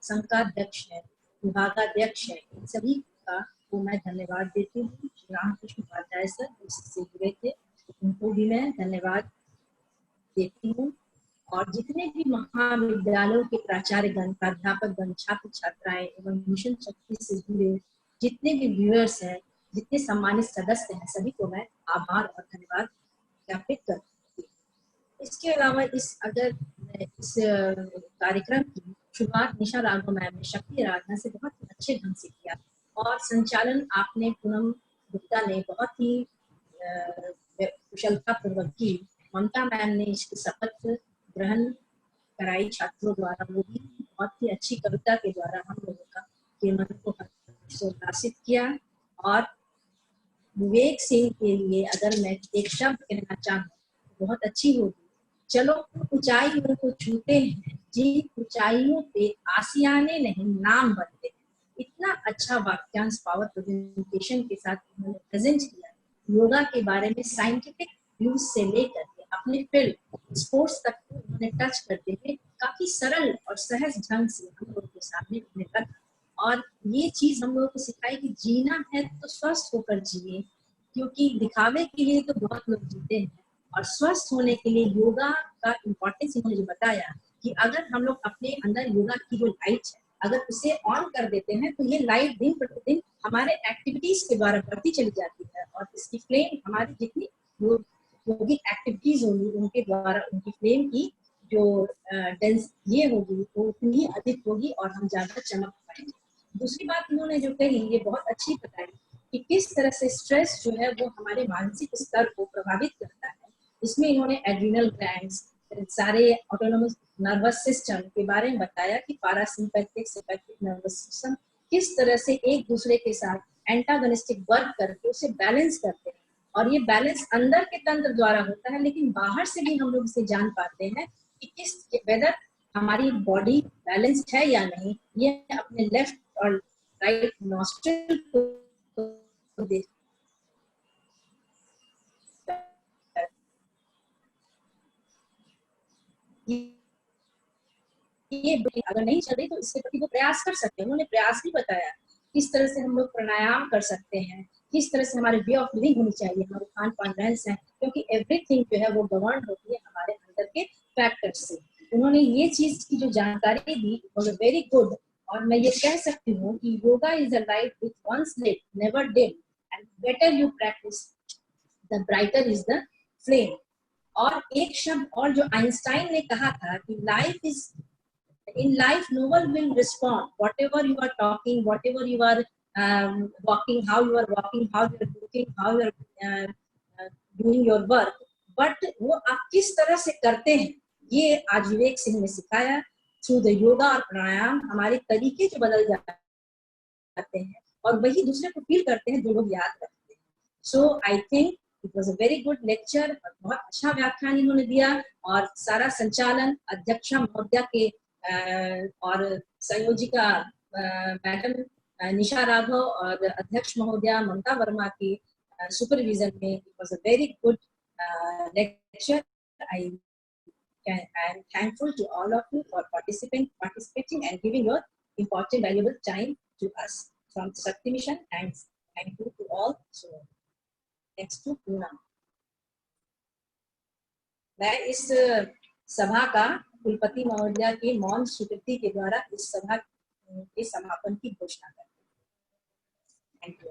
संघाध्यक्ष है, विभागाध्यक्ष है, इन सभी का को मैं धन्यवाद देती हूँ। रामकृष्ण उपाध्याय सर इससे जुड़े थे, उनको भी मैं धन्यवाद देती हूँ। और जितने भी महाविद्यालयों के प्राचार्यगण, प्राध्यापकगण, छात्र छात्राएं एवं मिशन शक्ति से जुड़े जितने भी व्यूअर्स हैं, जितने सम्मानित सदस्य हैं, सभी को मैं आभार और धन्यवाद ज्ञापित करती हूँ। इसके अलावा इस कार्यक्रम की शुरुआत निशा राघव मैम ने शक्ति आराधना से बहुत ही अच्छे ढंग से किया और संचालन आपने पूनम गुप्ता ने बहुत ही कुशलता पूर्वक की। ममता मैम ने इसकी शपथ ग्रहण कराई छात्रों द्वारा, वो भी बहुत ही अच्छी कविता के द्वारा हम लोगों का के मन को उल्लासित किया। और विवेक सिंह के लिए अगर मैं एक शब्द कहना चाहूँ तो बहुत अच्छी होगी, चलो ऊंचाइयों को छूते हैं, जिन ऊंचाइयों पे आसियाने नहीं नाम बनते। इतना अच्छा वाक्यांश पावर प्रेजेंटेशन के साथ उन्होंने प्रेजेंट किया। योगा के बारे में साइंटिफिक व्यूज से लेकर के अपने फील्ड स्पोर्ट्स तक को उन्होंने टच करते हुए काफी सरल और सहज ढंग से हम लोगों के सामने उन्हें रखा। और ये चीज हम लोगों को सिखाई कि जीना है तो स्वस्थ होकर जिए, क्योंकि दिखावे के लिए तो बहुत लोग जीते हैं, और स्वस्थ होने के लिए योगा का इम्पोर्टेंस इन्होंने बताया कि अगर हम लोग अपने अंदर योगा की जो लाइट है अगर उसे ऑन कर देते हैं तो ये लाइट दिन प्रतिदिन हमारे एक्टिविटीज के द्वारा बढ़ती चली जाती है, और इसकी फ्लेम हमारी जितनी योगिक एक्टिविटीज होंगी उनके द्वारा उनकी फ्लेम की जो डेंस ये होगी वो उतनी अधिक होगी और हम ज्यादा चमक पाएंगे। दूसरी बात इन्होंने जो कही ये बहुत अच्छी बताई कि किस तरह से स्ट्रेस जो है वो हमारे मानसिक स्तर को प्रभावित करता है। इसमें इन्होंने एड्रिनल ग्लैंड्स, सारे ऑटोनोमस नर्वस सिस्टम के बारे में बताया कि पैरासिम्पैथिक, सिम्पैथिक नर्वस सिस्टम किस तरह से एक दूसरे के साथ एंटागोनिस्टिक वर्क करके उसे बैलेंस करते हैं, और ये बैलेंस अंदर के तंत्र द्वारा होता है, लेकिन बाहर से भी हम लोग इसे जान पाते हैं कि किस वेदर हमारी बॉडी बैलेंस है या नहीं। ये अपने लेफ्ट और राइट नॉस्ट्रिल को देख ये अगर नहीं चल रही तो इसके प्रति वो प्रयास कर सकते हैं। उन्होंने प्रयास भी बताया किस तरह से हम लोग प्राणायाम कर सकते हैं, किस तरह से हमारे वे ऑफ लिविंग होनी चाहिए, हमारे खान पान रहन सहन, क्योंकि एवरीथिंग जो है वो गवर्न होती है हमारे अंदर के फैक्टर्स से। उन्होंने ये चीज की जो जानकारी दी वाज वेरी गुड। और मैं ये कह सकती हूँ कि yoga is a light which once lit never dim and better you practice the brighter is the flame. और एक शब्द और जो आइंस्टाइन ने कहा था कि life is in life no one will respond whatever you are talking, whatever you are walking, how you are walking, how you are looking, how you are doing your work, but वो आप किस तरह से करते हैं ये आज विवेक सिंह ने सिखाया थ्रू द योगा और प्राणायाम। हमारे तरीके जो बदल जाते हैं और वही दूसरे को फील करते हैं जो लोग याद रखते हैं। So I think it was a very good lecture, बहुत अच्छा व्याख्यान इन्होंने दिया। और सारा संचालन अध्यक्षा महोदया के और संयोजिका मैडम निशा राघव और अध्यक्ष महोदया ममता वर्मा की सुपरविजन में it was a very good lecture. I am thankful to all of you for participating and giving your important valuable time to us from Shakti Mission. Thank you to all. So next to Poonam. मैं इस सभा का कुलपति महोदया के मौन स्वीकृति के द्वारा इस सभा के समापन की घोषणा करती हूँ। Thank you.